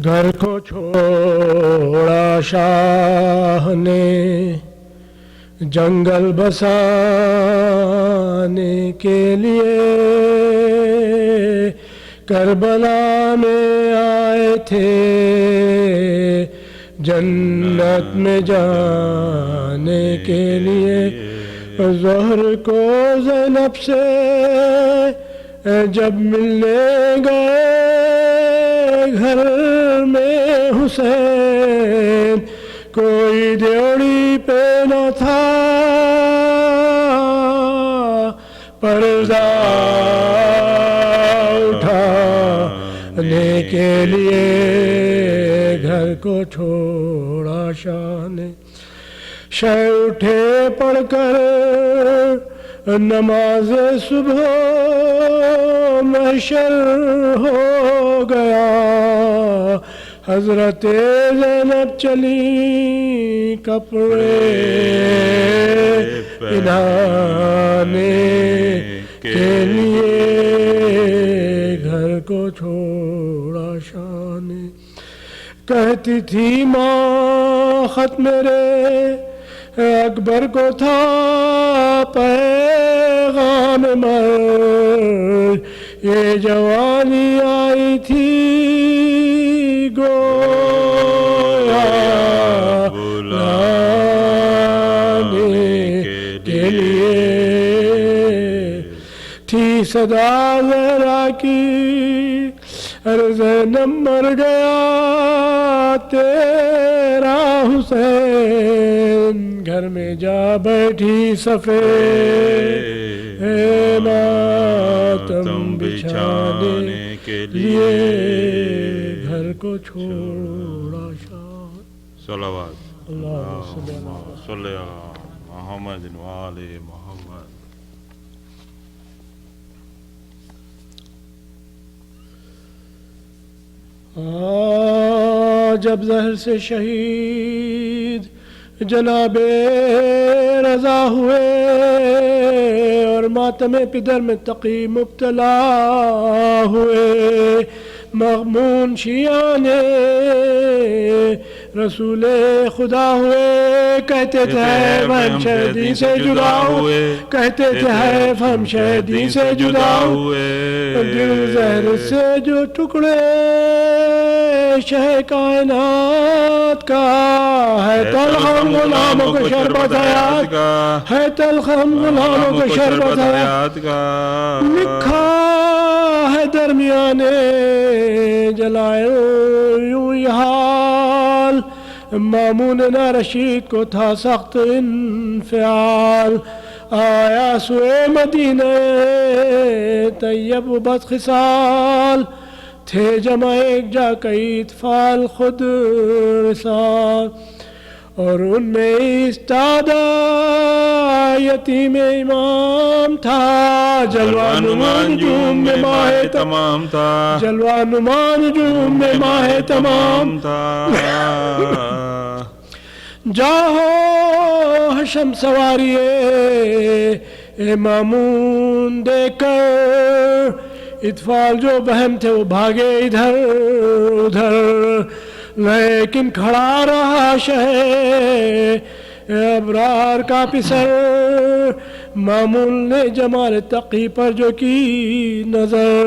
گھر کو چھوڑا شاہ نے جنگل بسانے کے لیے، کربلا میں آئے تھے جنت میں جانے کے لیے، ظہر کو زینب سے جب ملنے گئے گھر میں حسین، کوئی دیوڑی پہ نہ تھا پردہ اٹھانے کے لیے، گھر کو چھوڑا شاہ نے، شہ اٹھے پڑھ کر نماز صبح، محشر ہو گیا، حضرت زینب چلی کپڑے پہنانے کے لیے، گھر کو چھوڑا شاہ نے، کہتی تھی ماں خط میرے اکبر کو تھا پیغام مرگ، یہ جوانی آئی تھی گویا بلانے کے لیے، تھی صدا زہرا کی ارے زینب مر گیا تیرا حسین، گھر میں جا بیٹھی صفے ماتم بچھانے کے لیے، گھر کو چھوڑا شاہ۔ صلوات اللہم صلی علی محمد وآل محمد۔ جب زہر سے شہید جناب رضا ہوئے اور ماتم پدر میں تقی مبتلا ہوئے، مغمون شیعہ نے رسول خدا ہوئے، کہتے تھے حیف ہم شہدی سے جدا ہوئے، کہتے تھے حیف ہم شہدی سے جدا ہوئے، دل زہر سے جو ٹکڑے شہ کائنات کا، ہے تلخ ہم غلاموں کو شربت حیات کا، ہے تلخ ہم غلاموں کو شربت حیات کا، لکھا ہے درمیانے جلائے یوں یہ حال، مامون نہ رشید کو تھا سخت انفعال، آیا سوئے مدینہ طیب و بدخصال، تھے جمع ایک جا کئی اطفال خود رسال، اور ان میں استادہ یتیم امام تھا، جلوہ نما نجوم میں ماہ تمام تھا، جلوہ نما نجوم میں ماہ تمام تھا، جاہو حشم سواریے مامون دے کر، اطفال جو بہم تھے وہ بھاگے ادھر ادھر، لیکن کھڑا رہا شہ ابرار کا پسر، مامون نے جمال تقی پر جو کی نظر،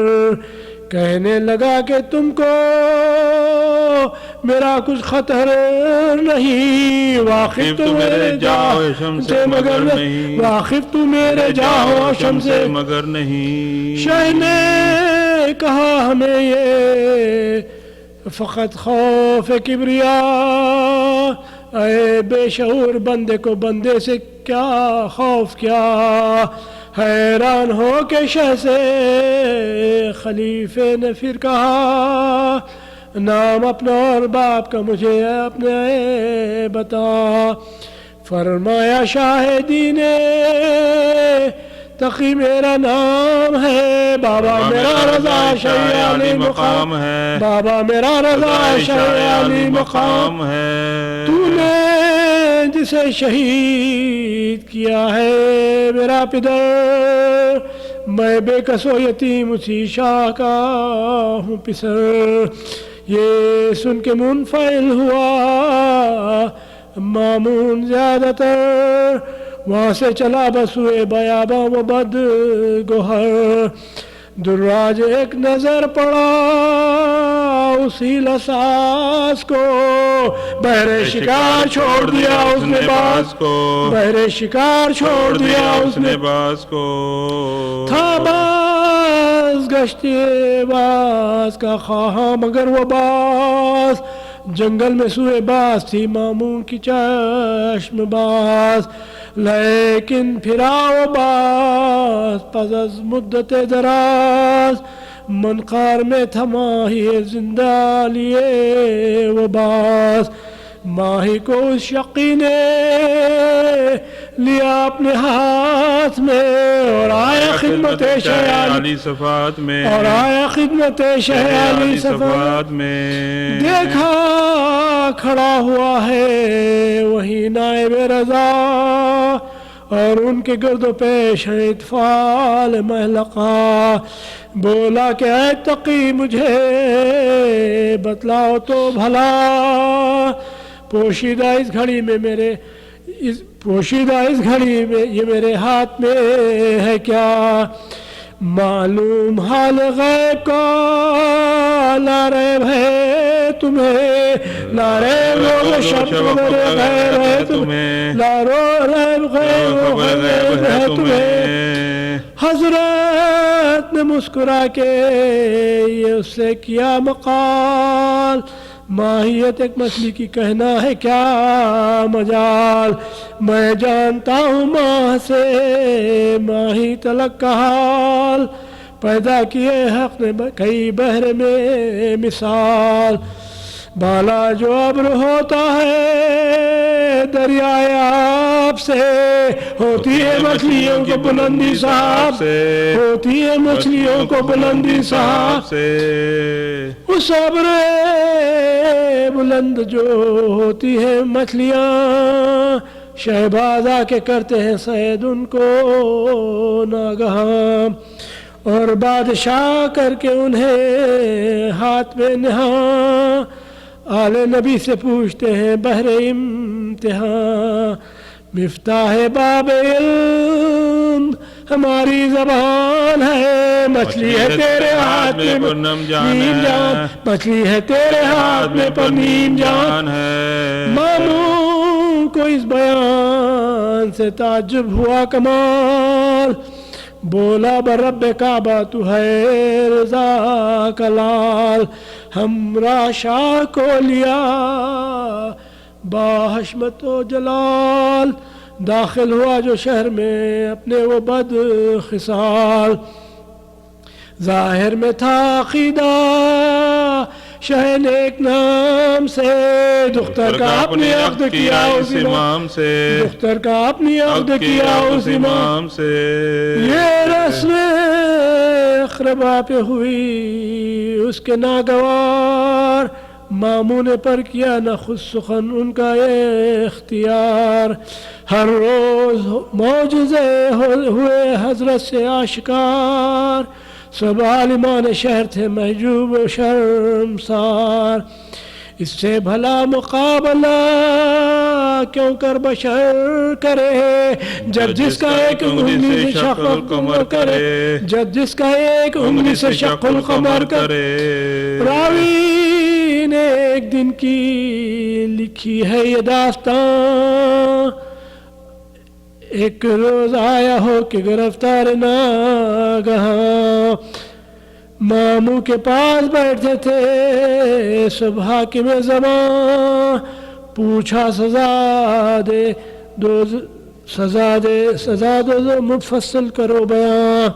کہنے لگا کہ تم کو میرا کچھ خطر نہیں، واقف تو میرے جاؤ شم سے مگر نہیں، واقف تو میرے جاؤ شم سے مگر نہیں، شہ نے کہا ہمیں یہ فقط خوف کبریا، اے بے شعور بندے کو بندے سے کیا خوف کیا، حیران ہو کے شہ سے خلیفے نے پھر کہا، نام اپنا اور باپ کا مجھے اپنے بتا، فرمایا شاہدین تقی میرا نام ہے، بابا میرا رضا شیع علی مقام ہے، بابا میرا رضا شیع علی مقام ہے، تو نے جسے شہید کیا ہے میرا پدر میں بے کس و یتیم اسی شاہ کا ہوں پسر، یہ سن کے منفعل ہوا مامون زیادہ تر، وہاں سے چلا بسوئے بیاباں و بد گوہر، دراج ایک نظر پڑا اسی لساس کو، بہر شکار چھوڑ دیا اس نے باز کو، بہر شکار چھوڑ دیا اس نے باز کو، تھا باز گشتے باز کا خواہاں مگر وہ باز، جنگل میں سوئے باز تھی مامون کی چشم باز، لیکن پھرا وہ باز پس از مدت دراز، منقار میں تھا ماہی زندہ لیے وہ باز، ماہی کو اس شقی نے لیا اپنے ہاتھ میں، اور آیا خدمت شہیالی صفات میں، اور آیا خدمت شہیالی صفات میں، دیکھا کھڑا ہوا ہے وہی نائب رضا، اور ان کے گرد و پیش ہے اطفال محلقہ، بولا کہ اے تقی مجھے بتلاؤ تو بھلا، پوشیدہ اس گھڑی میں میرے پوشیدہ اس گھڑی میں یہ میرے ہاتھ میں ہے کیا، معلوم حال غیب کا لا ریب ہے تمہیں، لا ریب و شب خبر غیب ہے تمہیں، لا ریب غیب ہے تمہیں، حضرت نے مسکرا کے یہ اس سے کیا مقال، ماہیت ایک مچھلی کی کہنا ہے کیا مجال، میں جانتا ہوں ماہ سے ماہی تلک کا حال، پیدا کیے حق نے کئی بحر میں مثال، بالا جو ابر ہوتا ہے دریائے آب سے، ہوتی ہے مچھلیوں کو بلندی صاحب سے، ہوتی ہے مچھلیوں کو بلندی صاحب سے، اس ابر بلند جو ہوتی ہے مچھلیاں، شہباز آ کے کرتے ہیں صید ان کو ناگہاں، اور بادشاہ کر کے انہیں ہاتھ میں نہاں، آل نبی سے پوچھتے ہیں بحر امتحان، مفتاح باب علم ہماری زبان ہے، مچھلی ہے تیرے ہاتھ میں پر نیم جان، مچھلی ہے تیرے ہاتھ میں پر نیم جان ہے، مامون کو اس بیان سے تعجب ہوا کمال، بولا برب کعبہ تو ہے رضا کا لال، ہمراہ شاہ کو لیا با حشمت و جلال، داخل ہوا جو شہر میں اپنے وہ بد خصال، ظاہر میں تھا عقیدہ شہ نیک نام سے، دختر کا اپنی عقد کیا اس امام سے، دختر کا اپنی عقد کیا اس امام سے، یہ رسم اقربا پہ ہوئی اس کے ناگوار، مامون پر کیا نہ خود سخن ان کا اختیار، ہر روز معجزے ہوئے حضرت سے آشکار، سب عالمان شہر تھے محجوب و شرمسار، اس سے بھلا مقابلہ کیوں کر بشر کرے، جب جس کا ایک انگلی سے شق القمر کرے، جب جس کا ایک انگلی سے شق القمر کرے، راوی نے ایک دن کی لکھی ہے یہ داستان، ایک روز آیا ہو کہ گرفتار ناگہاں، ماموں کے پاس بیٹھے تھے سب حاکم زمان، پوچھا سزا دے سزا دو مفصل کرو بیان،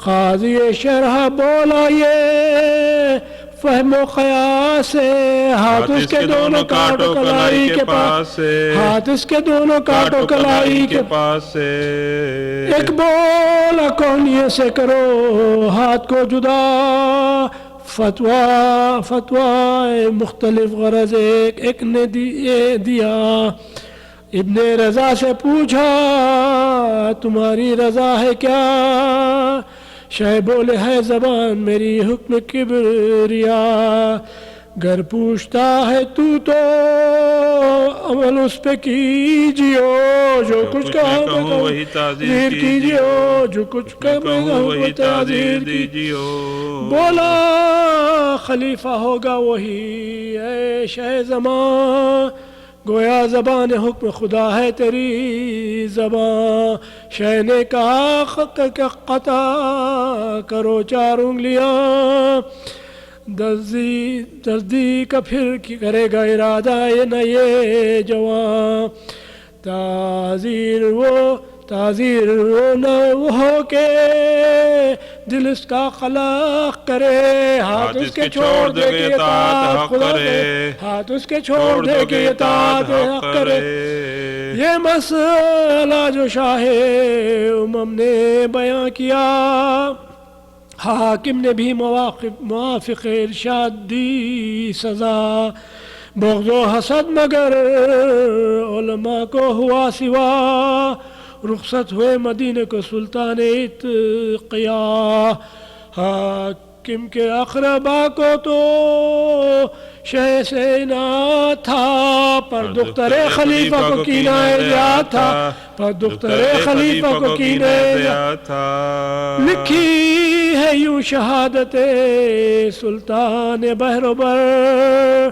قاضی شرح بولا یہ فہم و قیاس سے، ہاتھ اس کے دونوں کاٹو کلائی کے پاس سے، ہاتھ اس کے دونوں کاٹو کلائی کے پاس سے، ایک بولا کونیے سے کرو ہاتھ کو جدا، فتویٰ مختلف غرض ایک نے دیا، ابن رضا سے پوچھا تمہاری رضا ہے کیا، شہ بولے ہے زبان میری حکم کبریا، گر پوچھتا ہے تو عمل اس پہ کیجیو، جو کچھ کہوں وہی تعزیر کیجیو، جو کچھ کہوں وہی تعزیر دیجیو۔ بولا خلیفہ ہوگا وہی اے شہ زمان، گویا زبان حکم خدا ہے تیری زبان، شہ نے کہا قطع کرو 4 انگلیاں، دردی کا پھر کرے گا ارادہ یہ نہ یہ جوان، تعزیر وہ نہ ہو کے دل اس کا خلق کرے، ہاتھ اس کے چھوڑ دے کے اطاعت خدا کرے، ہاتھ اس کے چھوڑ دے کے اطاعت حق کرے، یہ مسئلہ جو شاہ امم نے بیان کیا، حاکم نے بھی موافق ارشاد دی سزا، بغض و حسد مگر علماء کو ہوا سوا، رخصت ہوئے مدینے کو سلطان اتقیا، حاکم کے اقربا کو تو شہ سے نہ تھا، پر دختر خلیفہ کو کینہ زیاد تھا، پر دختر خلیفہ کو کینہ زیاد تھا، لکھی ہے یوں شہادت سلطان بحر و بر،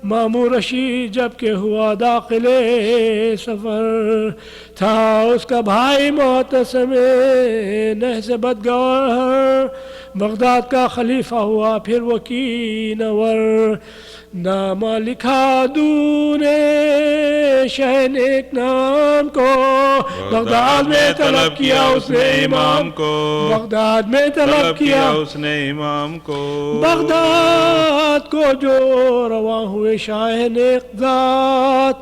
مامور رشید جب کہ ہوا داخل سفر، تھا اس کا بھائی معتصم نحس بدگوہر، بغداد کا خلیفہ ہوا پھر وہ کینور، نامہ لکھا دونے شہ نیک نام کو، بغداد میں طلب کیا اس نے امام کو، بغداد میں طلب کیا اس نے امام کو، بغداد کو جو رواں ہوئے شاہ نیک ذات،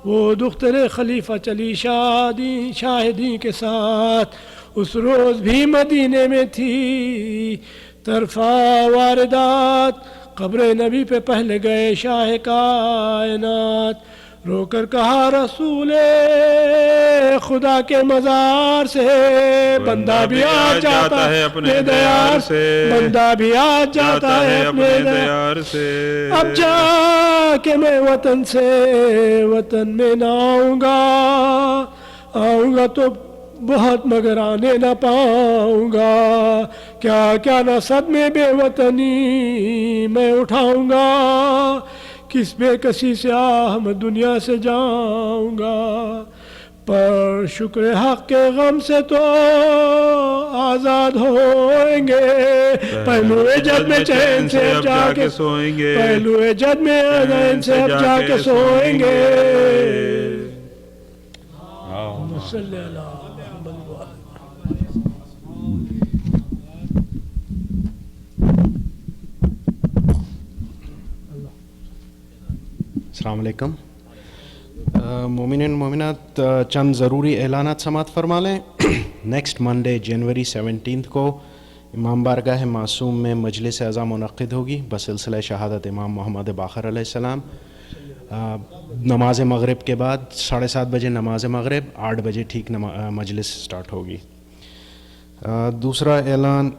وہ دختر خلیفہ چلی شاہدی کے ساتھ، اس روز بھی مدینے میں تھی طرفہ واردات، قبر نبی پہ پہلے گئے شاہ کائنات، رو کر کہا رسول خدا کے مزار سے، بندہ بھی آ جاتا ہے اپنے دیار سے، بندہ بھی آ جاتا ہے اپنے دیار سے، اب جا کہ میں وطن میں نہ آؤں گا تو بہت مگر آنے نہ پاؤں گا، کیا نہ صدمے بے وطنی میں اٹھاؤں گا، کس بے کسی سے میں دنیا سے جاؤں گا، پر شکر حق کے غم سے تو آزاد ہوئیں گے، پہلو جد میں چین سے اب جا کے سوئیں گے، پہلو جد میں چین سے اب جا کے سوئیں گے، صلی اللہ السلام علیکم مومنین مومنات، چند ضروری اعلانات سماعت فرما لیں۔ نیکسٹ منڈے جنوری 17 کو امام بارگاہ معصوم میں مجلس اعظم منعقد ہوگی بسلسلہ شہادت امام محمد باقر علیہ السلام، نماز مغرب کے بعد 7:30 بجے نماز مغرب، 8 بجے ٹھیک مجلس سٹارٹ ہوگی۔ دوسرا اعلان،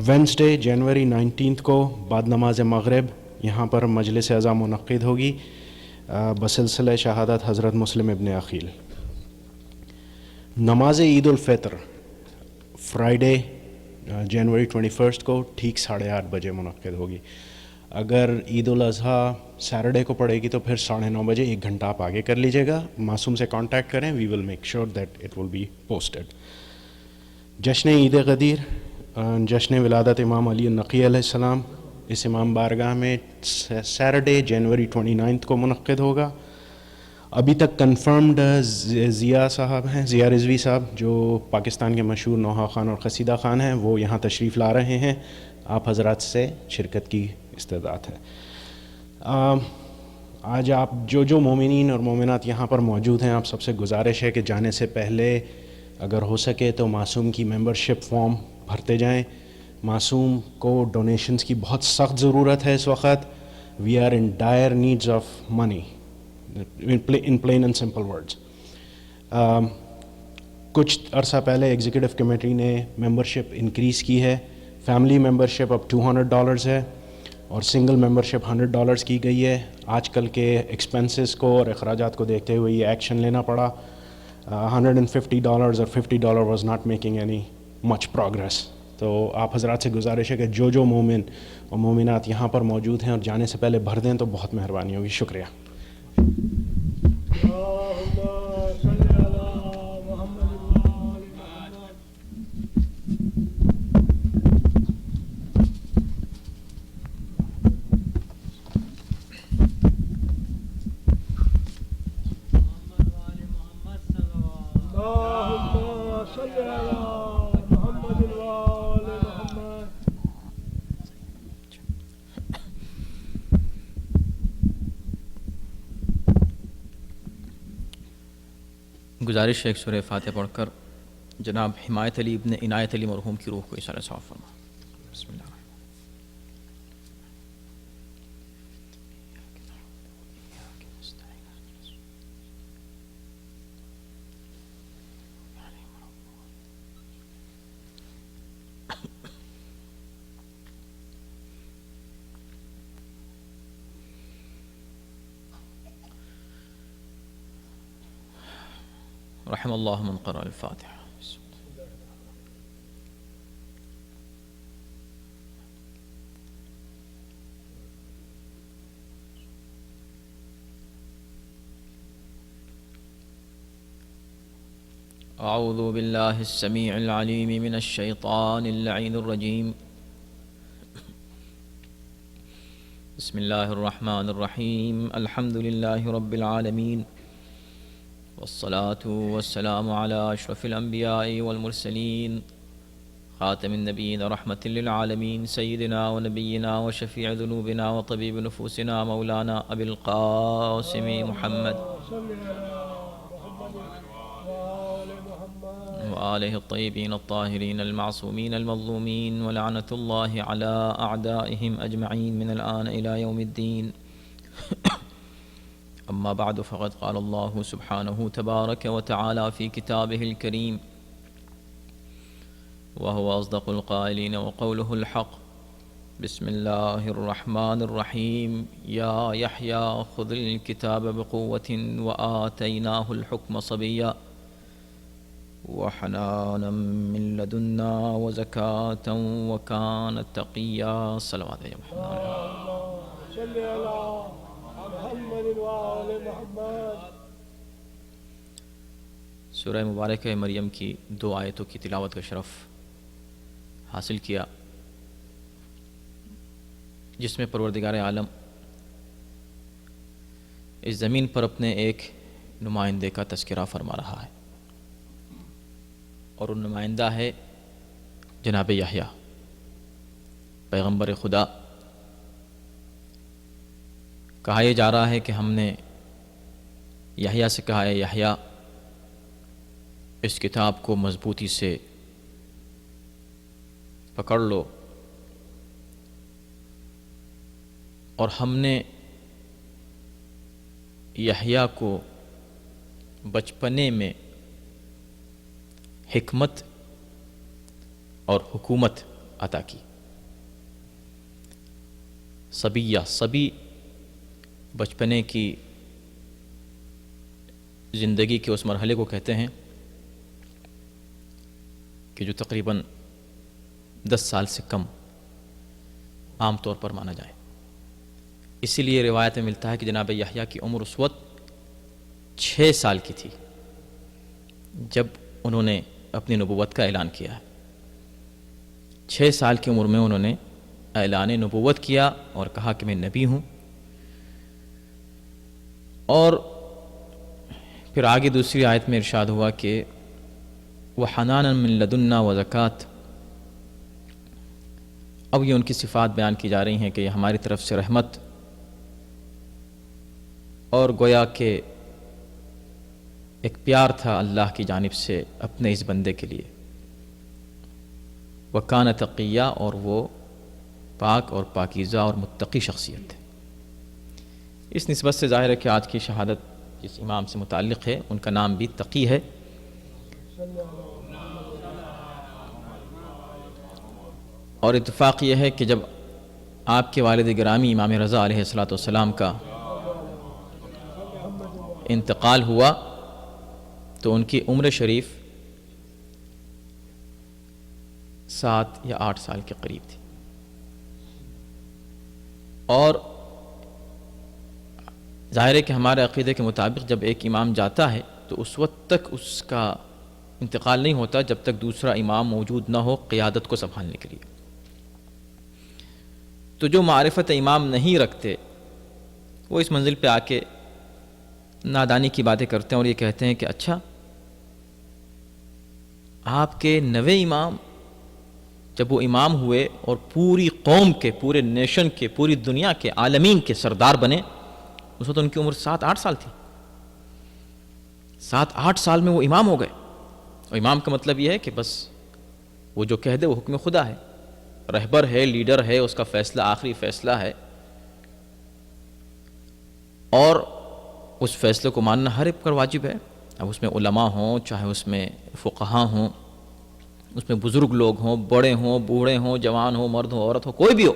وینسڈے جنوری 19 کو بعد نماز مغرب یہاں پر مجلس اعظم منعقد ہوگی بسلسلہ شہادت حضرت مسلم ابن عقیل۔ نماز عید الفطر فرائیڈے جنوری 21 کو ٹھیک 8:30 بجے منعقد ہوگی۔ اگر عید الاضحیٰ سیٹرڈے کو پڑے گی تو پھر 9:30 بجے 1 گھنٹہ آپ آگے کر لیجیے گا، معصوم سے کانٹیکٹ کریں، we will make sure that it will be posted. جشن عید غدیر، جشن ولادت امام علی النقی علیہ السلام، اس امام بارگاہ میں سیٹرڈے جنوری 29 کو منعقد ہوگا۔ ابھی تک کنفرمڈ ضیاء صاحب ہیں، ضیاء رضوی صاحب جو پاکستان کے مشہور نوحہ خوان اور قصیدہ خوان ہیں، وہ یہاں تشریف لا رہے ہیں، آپ حضرات سے شرکت کی استدعات ہے۔ آج آپ جو مومنین اور مومنات یہاں پر موجود ہیں، آپ سب سے گزارش ہے کہ جانے سے پہلے اگر ہو سکے تو معصوم کی ممبرشپ فارم بھرتے جائیں۔ معصوم کو ڈونیشنز کی بہت سخت ضرورت ہے اس وقت، we are in dire needs of money in plain and simple words. کچھ عرصہ پہلے ایگزیکٹو کمیٹی نے ممبرشپ انکریز کی ہے. فیملی ممبرشپ اب $200 ہے اور سنگل ممبرشپ $100 کی گئی ہے. آج کل کے ایکسپنسز کو اور اخراجات کو دیکھتے ہوئے یہ ایکشن لینا پڑا. $150 اور $50 was not making any much progress. تو آپ حضرات سے گزارش ہے کہ جو مومن اور مومنات یہاں پر موجود ہیں اور جانے سے پہلے بھر دیں تو بہت مہربانی ہوگی. شکریہ. گزارش ہے ایک سورہ فاتحہ پڑھ کر جناب حمایت علی ابن عنایت علی مرحوم کی روح کو اصالہ ثواب فرما. بسم اللہ. رحم اللہ من قرأ الفاتحہ. اعوذ باللہ السمیع العلیم من الشیطان اللعین الرجیم. بسم اللہ الرحمن الرحیم. الحمد للہ رب العالمین والصلاة والسلام على أشرف الأنبياء والمرسلين خاتم النبيين رحمة للعالمين سيدنا ونبينا وشفيع ذنوبنا وطبيب نفوسنا مولانا أبي القاسم محمد وآله الطيبين الطاهرين المعصومين المظلومين ولعنة الله على أعدائهم أجمعين من الآن إلى يوم الدين. أما بعد فقد قال الله سبحانه تبارك وتعالى في كتابه الكريم وهو أصدق القائلين وقوله الحق. بسم الله الرحمن الرحيم. يا يحيى خذ الكتاب بقوة وآتيناه الحكم صبيا وحنانا من لدنا وزكاة وكان تقيا. صلوات يا محمد. سورہ مبارکہ مریم کی 2 آیتوں کی تلاوت کا شرف حاصل کیا جس میں پروردگار عالم اس زمین پر اپنے ایک نمائندے کا تذکرہ فرما رہا ہے اور وہ نمائندہ ہے جناب یحییٰ پیغمبر خدا. کہا یہ جا رہا ہے کہ ہم نے یحییٰ سے کہا ہے یحییٰ اس کتاب کو مضبوطی سے پکڑ لو. اور ہم نے یحییٰ کو بچپنے میں حکمت اور حکومت عطا کی. صبی بچپنے کی زندگی کے اس مرحلے کو کہتے ہیں کہ جو تقریباً 10 سال سے کم عام طور پر مانا جائے. اسی لیے روایت میں ملتا ہے کہ جناب یحییٰ کی عمر اس وقت 6 سال کی تھی جب انہوں نے اپنی نبوت کا اعلان کیا ہے. 6 سال کی عمر میں انہوں نے اعلان نبوت کیا اور کہا کہ میں نبی ہوں. اور پھر آگے دوسری آیت میں ارشاد ہوا کہ وَحَنَانًا مِن لَدُنَّا وَزَكَاةً. اب یہ ان کی صفات بیان کی جا رہی ہیں کہ یہ ہماری طرف سے رحمت اور گویا کہ ایک پیار تھا اللہ کی جانب سے اپنے اس بندے کے لیے. وَكَانَ تَقِيًّا. اور وہ پاک اور پاکیزہ اور متقی شخصیت ہے. اس نسبت سے ظاہر ہے کہ آج کی شہادت جس امام سے متعلق ہے ان کا نام بھی تقی ہے اور اتفاق یہ ہے کہ جب آپ کے والد گرامی امام رضا علیہ الصلوۃ والسلام کا انتقال ہوا تو ان کی عمر شریف 7 یا 8 سال کے قریب تھی، اور ظاہر ہے کہ ہمارے عقیدے کے مطابق جب ایک امام جاتا ہے تو اس وقت تک اس کا انتقال نہیں ہوتا جب تک دوسرا امام موجود نہ ہو قیادت کو سنبھالنے کے لیے۔ تو جو معرفت امام نہیں رکھتے وہ اس منزل پہ آ کے نادانی کی باتیں کرتے ہیں اور یہ کہتے ہیں کہ اچھا آپ کے نوے امام جب وہ امام ہوئے اور پوری قوم کے، پورے نیشن کے، پوری دنیا کے، عالمین کے سردار بنے، اس وقت ان کی عمر 7-8 سال تھی۔ 7-8 سال میں وہ امام ہو گئے، اور امام کا مطلب یہ ہے کہ بس وہ جو کہہ دے وہ حکم خدا ہے، رہبر ہے، لیڈر ہے، اس کا فیصلہ آخری فیصلہ ہے، اور اس فیصلے کو ماننا ہر ایک پر واجب ہے۔ اب اس میں علماء ہوں، چاہے اس میں فقہاء ہوں، اس میں بزرگ لوگ ہوں، بڑے ہوں، بوڑھے ہوں، جوان ہوں، مرد ہوں، عورت ہو، کوئی بھی ہو،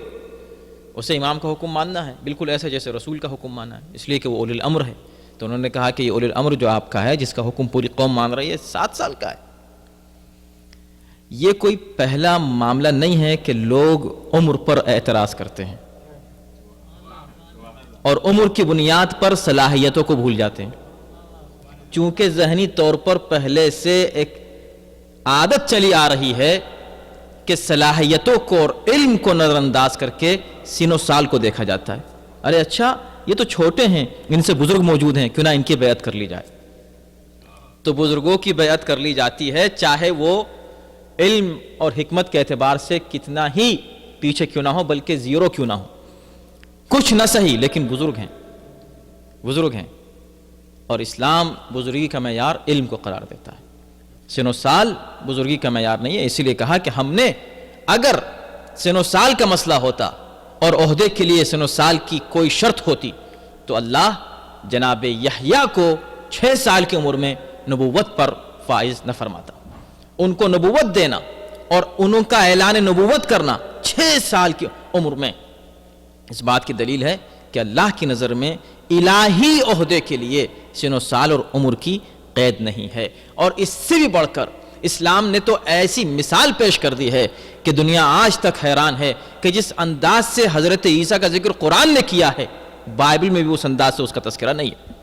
اسے امام کا حکم ماننا ہے، بالکل ایسے جیسے رسول کا حکم ماننا ہے، اس لیے کہ وہ اولی الامر ہے۔ تو انہوں نے کہا کہ یہ اولی الامر جو آپ کا ہے، جس کا حکم پوری قوم مان رہی ہے، 7 سال کا ہے۔ یہ کوئی پہلا معاملہ نہیں ہے کہ لوگ عمر پر اعتراض کرتے ہیں اور عمر کی بنیاد پر صلاحیتوں کو بھول جاتے ہیں، چونکہ ذہنی طور پر پہلے سے ایک عادت چلی آ رہی ہے کہ صلاحیتوں کو اور علم کو نظر انداز کر کے سن و سال کو دیکھا جاتا ہے۔ ارے اچھا یہ تو چھوٹے ہیں، ان سے بزرگ موجود ہیں، کیوں نہ ان کی بیعت کر لی جائے۔ تو بزرگوں کی بیعت کر لی جاتی ہے، چاہے وہ علم اور حکمت کے اعتبار سے کتنا ہی پیچھے کیوں نہ ہو، بلکہ زیرو کیوں نہ ہو، کچھ نہ صحیح لیکن بزرگ ہیں، بزرگ ہیں۔ اور اسلام بزرگی کا معیار علم کو قرار دیتا ہے، سن و سال بزرگی کا معیار نہیں ہے۔ اسی لیے کہا کہ ہم نے اگر سن و سال کا مسئلہ ہوتا اور عہدے کے لیے سن و سال کی کوئی شرط ہوتی تو اللہ جناب یحییٰ کو 6 سال کی عمر میں نبوت پر فائز نہ فرماتا۔ ان کو نبوت دینا اور ان کا اعلان نبوت کرنا 6 سال کی عمر میں، اس بات کی دلیل ہے کہ اللہ کی نظر میں الہی عہدے کے لیے سن و سال اور عمر کی قید نہیں ہے۔ اور اس سے بھی بڑھ کر اسلام نے تو ایسی مثال پیش کر دی ہے کہ دنیا آج تک حیران ہے کہ جس انداز سے حضرت عیسیٰ کا ذکر قرآن نے کیا ہے، بائبل میں بھی اس انداز سے اس کا تذکرہ نہیں ہے۔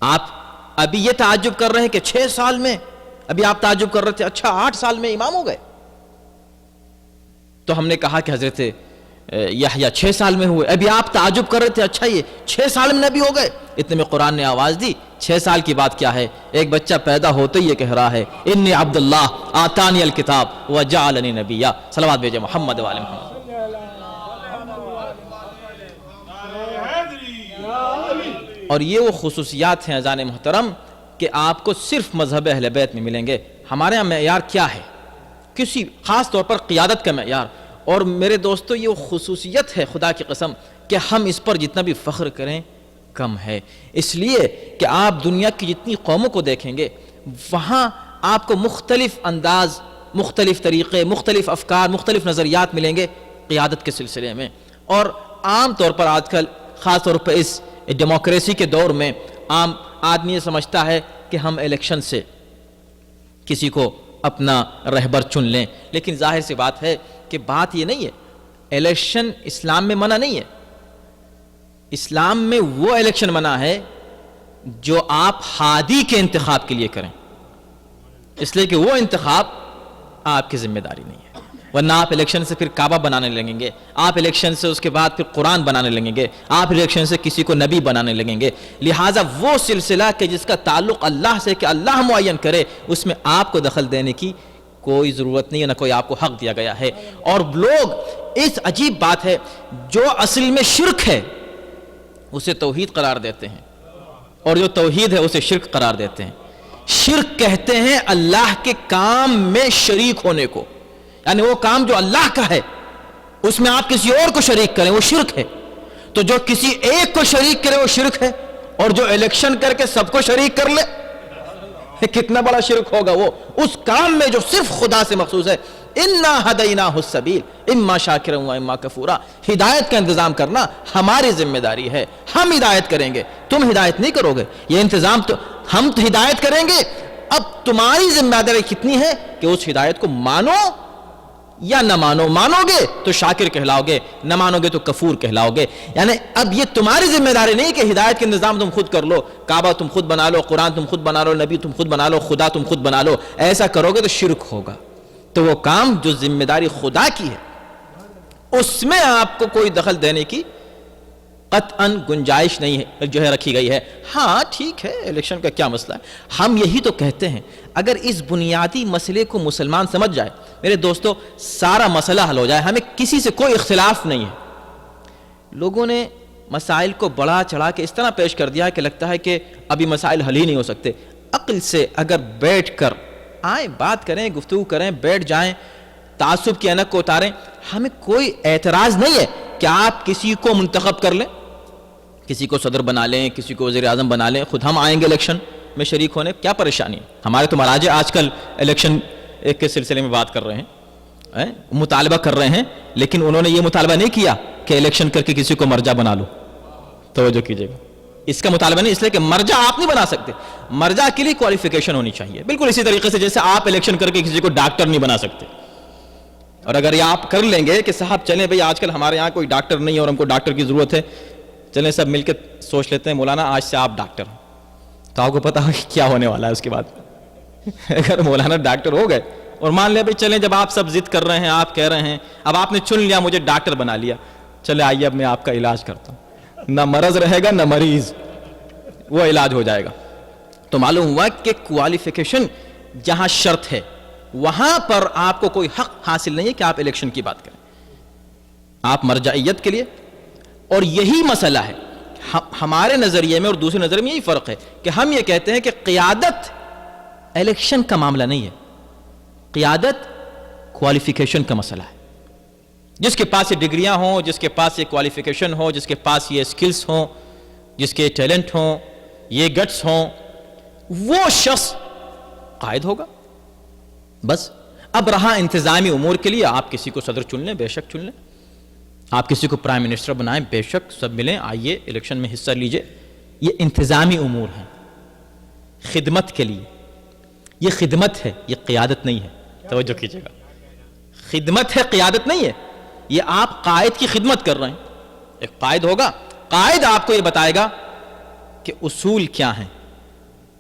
آپ ابھی یہ تعجب کر رہے ہیں کہ 6 سال میں، ابھی آپ تعجب کر رہے تھے اچھا 8 سال میں امام ہو گئے، تو ہم نے کہا کہ حضرت یحییٰ 6 سال میں ہوئے، ابھی آپ تعجب کر رہے تھے اچھا یہ 6 سال میں نبی ہو گئے، اتنے میں قرآن نے آواز دی 6 سال کی بات کیا ہے، ایک بچہ پیدا ہوتے ہی یہ کہہ رہا ہے انی عبداللہ آتانی الکتاب وجعلنی نبیہ، صلوات بھیجے محمد و آل محمد۔ اور یہ وہ خصوصیات ہیں اذان محترم کہ آپ کو صرف مذہب اہل بیت میں ملیں گے۔ ہمارے ہاں معیار کیا ہے؟ کسی خاص طور پر قیادت کا معیار، اور میرے دوستو یہ وہ خصوصیت ہے خدا کی قسم کہ ہم اس پر جتنا بھی فخر کریں کم ہے، اس لیے کہ آپ دنیا کی جتنی قوموں کو دیکھیں گے وہاں آپ کو مختلف انداز، مختلف طریقے، مختلف افکار، مختلف نظریات ملیں گے قیادت کے سلسلے میں۔ اور عام طور پر آج کل خاص طور پر اس ڈیموکریسی کے دور میں عام آدمی یہ سمجھتا ہے کہ ہم الیکشن سے کسی کو اپنا رہبر چن لیں، لیکن ظاہر سی بات ہے کہ بات یہ نہیں ہے، الیکشن اسلام میں منع نہیں ہے۔ اسلام میں وہ الیکشن منع ہے جو آپ ہادی کے انتخاب کے لیے کریں، اس لیے کہ وہ انتخاب آپ کی ذمہ داری نہیں ہے، ورنہ آپ الیکشن سے پھر کعبہ بنانے لگیں گے، آپ الیکشن سے اس کے بعد پھر قرآن بنانے لگیں گے، آپ الیکشن سے کسی کو نبی بنانے لگیں گے۔ لہٰذا وہ سلسلہ کہ جس کا تعلق اللہ سے کہ اللہ معین کرے، اس میں آپ کو دخل دینے کی کوئی ضرورت نہیں ہے، نہ کوئی آپ کو حق دیا گیا ہے۔ اور لوگ اس عجیب بات ہے جو اصل میں شرک ہے اسے توحید قرار دیتے ہیں، اور جو توحید ہے اسے شرک قرار دیتے ہیں۔ شرک کہتے ہیں اللہ کے کام میں شریک ہونے کو، یعنی وہ کام جو اللہ کا ہے اس میں آپ کسی اور کو شریک کریں، وہ شرک ہے۔ تو جو کسی ایک کو شریک کرے وہ شرک ہے، اور جو الیکشن کر کے سب کو شریک کر لے کتنا بڑا شرک ہوگا وہ اس کام میں جو صرف خدا سے مخصوص ہے. انا ہدیناہ السبیل اما شاکرا و اما کفورا. ہدایت کا انتظام کرنا ہماری ذمہ داری ہے. ہم ہدایت کریں گے, تم ہدایت نہیں کرو گے. یہ انتظام تو ہم تو ہدایت کریں گے. اب تمہاری ذمہ داری کتنی ہے کہ اس ہدایت کو مانو یا نہ مانو. مانو گے تو شاکر کہلاؤ گے, نہ مانو گے تو کفور کہلاؤ گے. یعنی اب یہ تمہاری ذمہ داری نہیں کہ ہدایت کے انتظام تم خود کر لو, کعبہ تم خود بنا لو, قرآن تم خود بنا لو, نبی تم خود بنا لو, خدا تم خود بنا لو. ایسا کرو گے تو شرک ہوگا. تو وہ کام جو ذمہ داری خدا کی ہے اس میں آپ کو کوئی دخل دینے کی قطعاً گنجائش نہیں ہے, جو ہے رکھی گئی ہے. ہاں ٹھیک ہے, الیکشن کا کیا مسئلہ ہے. ہم یہی تو کہتے ہیں اگر اس بنیادی مسئلے کو مسلمان سمجھ جائے میرے دوستو, سارا مسئلہ حل ہو جائے. ہمیں کسی سے کوئی اختلاف نہیں ہے. لوگوں نے مسائل کو بڑا چڑھا کے اس طرح پیش کر دیا کہ لگتا ہے کہ ابھی مسائل حل ہی نہیں ہو سکتے. عقل سے اگر بیٹھ کر آئیں, بات کریں, گفتگو کریں, بیٹھ جائیں, تعصب کی اینک کو اتاریں. ہمیں کوئی اعتراض نہیں ہے کہ آپ کسی کو منتخب کر لیں, کسی کو صدر بنا لیں, کسی کو وزیر اعظم بنا لیں. خود ہم آئیں گے الیکشن میں شریک ہونے, کیا پریشانی ہے. ہمارے تو مراجع آج کل الیکشن کے سلسلے میں بات کر رہے ہیں, مطالبہ کر رہے ہیں, لیکن انہوں نے یہ مطالبہ نہیں کیا کہ الیکشن کر کے کسی کو مرجع بنا لو. توجہ کیجئے گا, اس کا مطالبہ نہیں, اس لیے کہ مرجع آپ نہیں بنا سکتے. مرجع کے لیے کوالیفیکیشن ہونی چاہیے. بالکل اسی طریقے سے جیسے آپ الیکشن کر کے کسی کو ڈاکٹر نہیں بنا سکتے. اور اگر یہ آپ کر لیں گے کہ صاحب چلیں بھئی آج کل ہمارے یہاں کوئی ڈاکٹر نہیں اور ہم کو ڈاکٹر کی ضرورت ہے, چلیں سب مل کے سوچ لیتے ہیں مولانا آج سے آپ ڈاکٹر ہیں, تو آپ کو پتا ہے کیا ہونے والا ہے اس کے بعد. اگر مولانا ڈاکٹر ہو گئے اور مان لیا بھئی چلیں جب آپ سب ضد کر رہے ہیں, آپ کہہ رہے ہیں, اب آپ نے چن لیا مجھے ڈاکٹر بنا لیا, چلے آئیے اب میں آپ کا علاج کرتا ہوں. نہ مرض رہے گا نہ مریض, وہ علاج ہو جائے گا. تو معلوم ہوا کہ کوالیفیکیشن جہاں شرط ہے وہاں پر آپ کو کوئی حق حاصل نہیں ہے کہ آپ الیکشن کی بات کریں. آپ مرجعیت کے لیے, اور یہی مسئلہ ہے ہمارے نظریے میں اور دوسرے نظریے میں, یہی فرق ہے کہ ہم یہ کہتے ہیں کہ قیادت الیکشن کا معاملہ نہیں ہے, قیادت کوالیفیکیشن کا مسئلہ ہے. جس کے پاس یہ ڈگریاں ہوں, جس کے پاس یہ کوالیفیکیشن ہو, جس کے پاس یہ سکلز ہوں, جس کے ٹیلنٹ ہوں, یہ گٹس ہوں, وہ شخص قائد ہوگا. بس اب رہا انتظامی امور کے لیے, آپ کسی کو صدر چن لیں, بے شک چن لیں, آپ کسی کو پرائم منسٹر بنائیں, بے شک سب ملیں, آئیے الیکشن میں حصہ لیجئے. یہ انتظامی امور ہیں خدمت کے لیے. یہ خدمت ہے, یہ قیادت نہیں ہے. توجہ کیجئے گا, خدمت ہے, قیادت نہیں ہے. یہ آپ قائد کی خدمت کر رہے ہیں. ایک قائد ہوگا, قائد آپ کو یہ بتائے گا کہ اصول کیا ہیں.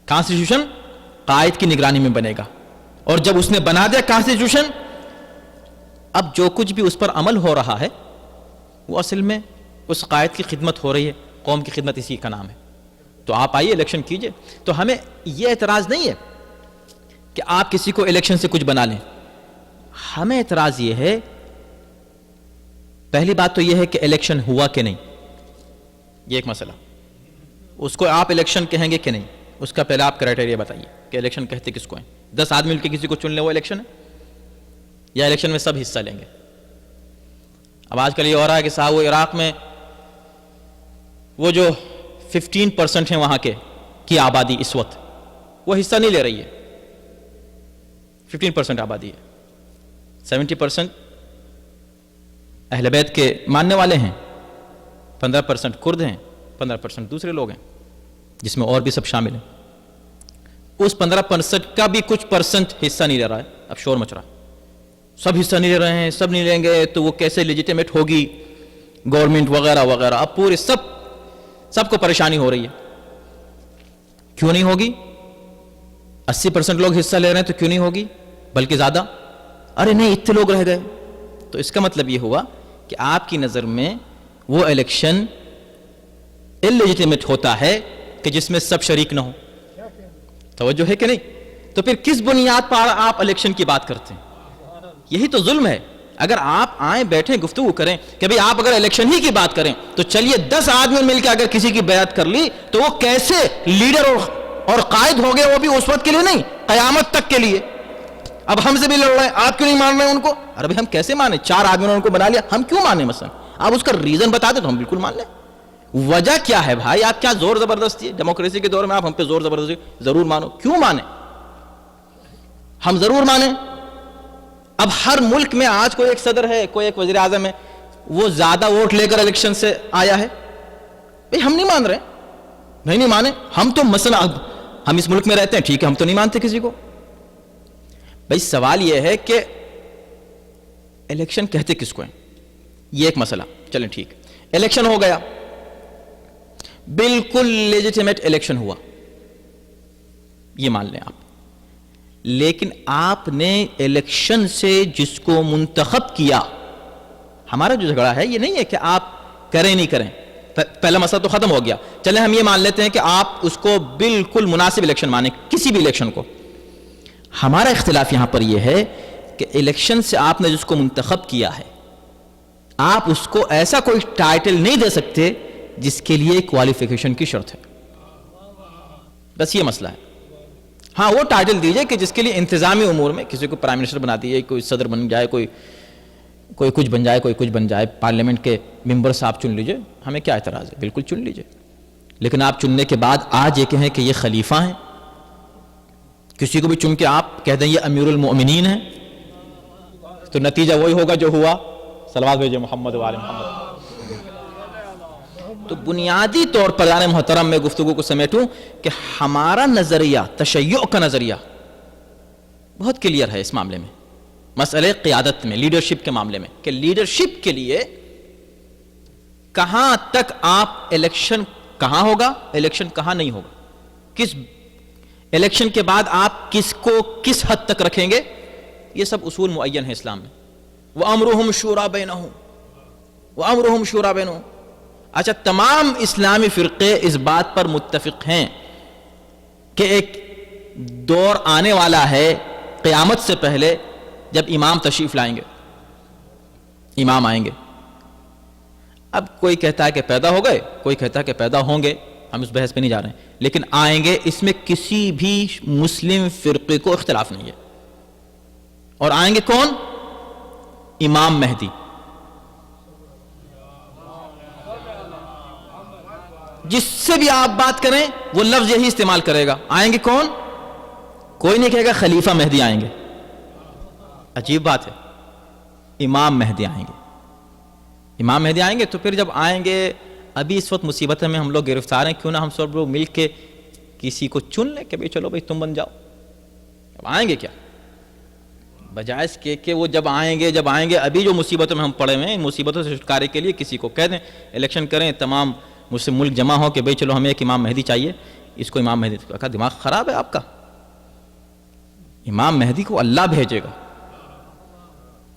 کانسٹیٹیوشن قائد کی نگرانی میں بنے گا, اور جب اس نے بنا دیا کانسٹیٹیوشن, اب جو کچھ بھی اس پر عمل ہو رہا ہے وہ اصل میں اس قائد کی خدمت ہو رہی ہے. قوم کی خدمت اسی کا نام ہے. تو آپ آئیے الیکشن کیجئے. تو ہمیں یہ اعتراض نہیں ہے کہ آپ کسی کو الیکشن سے کچھ بنا لیں. ہمیں اعتراض یہ ہے, پہلی بات تو یہ ہے کہ الیکشن ہوا کہ نہیں, یہ ایک مسئلہ. اس کو آپ الیکشن کہیں گے کہ نہیں, اس کا پہلے آپ کرائٹیریا بتائیے کہ الیکشن کہتے کس کو ہیں. 10 آدمی مل کے کسی کو چن لیں وہ الیکشن ہے, یا الیکشن میں سب حصہ لیں گے. اب آج کل یہ ہو رہا ہے کہ صاحب وہ عراق میں وہ جو 15% ہیں وہاں کے کی آبادی اس وقت وہ حصہ نہیں لے رہی ہے. 15% آبادی ہے, 70% اہل بیت کے ماننے والے ہیں, 15% کرد ہیں, 15% دوسرے لوگ ہیں جس میں اور بھی سب شامل ہیں. اس 15% کا بھی کچھ پرسنٹ حصہ نہیں لے رہا ہے. اب شور مچ رہا ہے, سب حصہ نہیں لے رہے ہیں, سب نہیں لیں گے تو وہ کیسے لیجیٹیمیٹ ہوگی گورنمنٹ وغیرہ وغیرہ. اب پورے سب کو پریشانی ہو رہی ہے. کیوں نہیں ہوگی؟ 80% لوگ حصہ لے رہے ہیں تو کیوں نہیں ہوگی, بلکہ زیادہ. ارے نہیں اتنے لوگ رہ گئے. تو اس کا مطلب یہ ہوا کہ آپ کی نظر میں وہ الیکشن انلیجیٹیمیٹ ہوتا ہے کہ جس میں سب شریک نہ ہو. توجہ ہے کہ نہیں؟ تو پھر کس بنیاد پر آپ الیکشن کی بات کرتے ہیں؟ یہی تو ظلم ہے. اگر آپ آئیں بیٹھیں گفتگو کریں کہ بھئی آپ اگر الیکشن ہی کی بات کریں تو چلیے 10 آدمی مل کے اگر کسی کی بیعت کر لی تو وہ کیسے لیڈر اور قائد ہو گئے, وہ بھی اس وقت کے لیے نہیں, قیامت تک کے لیے. اب ہم سے بھی لڑ رہے ہیں, آپ کیوں نہیں مان رہے ہیں ان کو؟ ارے بھئی ہم کیسے مانیں؟ 4 آدمیوں نے ان کو بنا لیا, ہم کیوں مانیں؟ مثلا آپ اس کا ریزن بتا دیں تو ہم بالکل مان لیں. وجہ کیا ہے بھائی؟ آپ کیا زور زبردستی ہے؟ ڈیموکریسی کے دور میں آپ ہم پہ زور زبردستی ضرور مانو, کیوں مانیں؟ ہم ضرور مانیں. اب ہر ملک میں آج کوئی ایک صدر ہے, کوئی ایک وزیر اعظم ہے, وہ زیادہ ووٹ لے کر الیکشن سے آیا ہے, بھئی ہم نہیں مان رہے, نہیں مانے. ہم تو مثلا ہم اس ملک میں رہتے ہیں, ٹھیک ہے, ہم تو نہیں مانتے کسی کو. بھئی سوال یہ ہے کہ الیکشن کہتے کس کو ہیں, یہ ایک مسئلہ. چلیں ٹھیک, الیکشن ہو گیا, بالکل لیجیٹیمیٹ الیکشن ہوا, یہ مان لیں آپ. لیکن آپ نے الیکشن سے جس کو منتخب کیا, ہمارا جو جھگڑا ہے یہ نہیں ہے کہ آپ کریں نہیں کریں, پہلا مسئلہ تو ختم ہو گیا. چلیں ہم یہ مان لیتے ہیں کہ آپ اس کو بالکل مناسب الیکشن مانیں, کسی بھی الیکشن کو. ہمارا اختلاف یہاں پر یہ ہے کہ الیکشن سے آپ نے جس کو منتخب کیا ہے, آپ اس کو ایسا کوئی ٹائٹل نہیں دے سکتے جس کے لیے کوالیفیکیشن کی شرط ہے. بس یہ مسئلہ ہے. ہاں وہ ٹائٹل دیجئے کہ جس کے لیے انتظامی امور میں کسی کو پرائم منسٹر بنا دیجئے, کوئی صدر بن جائے, کوئی کچھ بن جائے, کوئی کچھ بن جائے, پارلیمنٹ کے ممبر صاحب چن لیجئے, ہمیں کیا اعتراض ہے, بالکل چن لیجئے. لیکن آپ چننے کے بعد آج یہ کہیں کہ یہ خلیفہ ہیں, کسی کو بھی چن کے آپ کہہ دیں یہ امیر المؤمنین ہیں, تو نتیجہ وہی ہوگا جو ہوا. صلوات بھیجے محمد وآل محمد. تو بنیادی طور پر جان محترم میں گفتگو کو سمیٹوں کہ ہمارا نظریہ, تشیع کا نظریہ بہت کلیئر ہے اس معاملے میں, مسئلے قیادت میں, لیڈرشپ کے معاملے میں, کہ لیڈرشپ کے لیے کہاں تک آپ الیکشن کہاں ہوگا, الیکشن کہاں نہیں ہوگا, کس الیکشن کے بعد آپ کس کو کس حد تک رکھیں گے, یہ سب اصول معین ہے اسلام میں. وَأَمْرُهُمْ شُورَى بَيْنَهُمْ وَأَمْرُهُمْ شُورَى بَيْنَهُمْ. اچھا, تمام اسلامی فرقے اس بات پر متفق ہیں کہ ایک دور آنے والا ہے قیامت سے پہلے جب امام تشریف لائیں گے, امام آئیں گے. اب کوئی کہتا ہے کہ پیدا ہو گئے, کوئی کہتا ہے کہ پیدا ہوں گے, ہم اس بحث پہ نہیں جا رہے ہیں, لیکن آئیں گے, اس میں کسی بھی مسلم فرقے کو اختلاف نہیں ہے. اور آئیں گے کون؟ امام مہدی. جس سے بھی آپ بات کریں وہ لفظ یہی استعمال کرے گا, آئیں گے کون؟ کوئی نہیں کہے گا خلیفہ مہدی آئیں گے. عجیب بات ہے, امام مہدی آئیں گے. امام مہدی آئیں گے تو پھر جب آئیں گے, ابھی اس وقت مصیبت میں ہم لوگ گرفتار ہیں, کیوں نہ ہم سب لوگ مل کے کسی کو چن لیں کہ بھئی چلو بھئی تم بن جاؤ. اب آئیں گے کیا, بجائے اس کے کہ وہ جب آئیں گے ابھی جو مصیبتوں میں ہم پڑے ہوئے ہیں, ان مصیبتوں سے چھٹکارے کے لیے کسی کو کہہ دیں الیکشن کریں, تمام مسلم ملک جمع ہو کہ بھئی چلو ہمیں ایک امام مہدی چاہیے, اس کو امام مہدی. کہا دماغ خراب ہے آپ کا, امام مہدی کو اللہ بھیجے گا,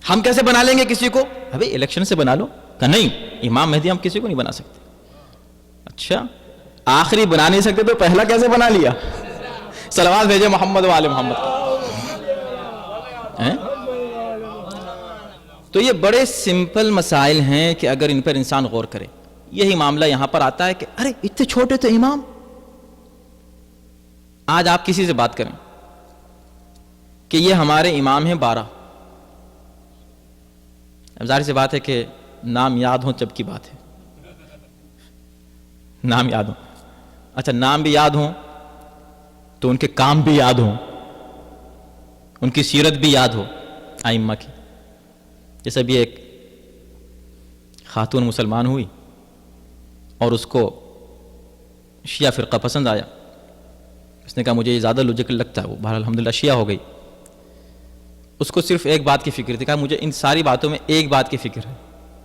ہم کیسے بنا لیں گے کسی کو؟ ابھی الیکشن سے بنا لو. کہ نہیں, امام مہدی ہم کسی کو نہیں بنا سکتے. اچھا, آخری بنا نہیں سکتے تو پہلا کیسے بنا لیا؟ صلوات بھیجے محمد وآل محمد. تو یہ بڑے سمپل مسائل ہیں کہ اگر ان پر انسان غور کرے. یہی معاملہ یہاں پر آتا ہے کہ ارے اتنے چھوٹے تو امام. آج آپ کسی سے بات کریں کہ یہ ہمارے امام ہیں 12, اب ظاہر سی بات ہے کہ نام یاد ہوں جب کی بات ہے, نام یاد ہوں. اچھا, نام بھی یاد ہوں تو ان کے کام بھی یاد ہوں, ان کی سیرت بھی یاد ہو ائمہ کی. جیسے بھی ایک خاتون مسلمان ہوئی اور اس کو شیعہ فرقہ پسند آیا, اس نے کہا مجھے یہ زیادہ لاجیکل لگتا ہے, وہ بہرحال الحمدللہ شیعہ ہو گئی. اس کو صرف ایک بات کی فکر تھی, کہا مجھے ان ساری باتوں میں ایک بات کی فکر ہے.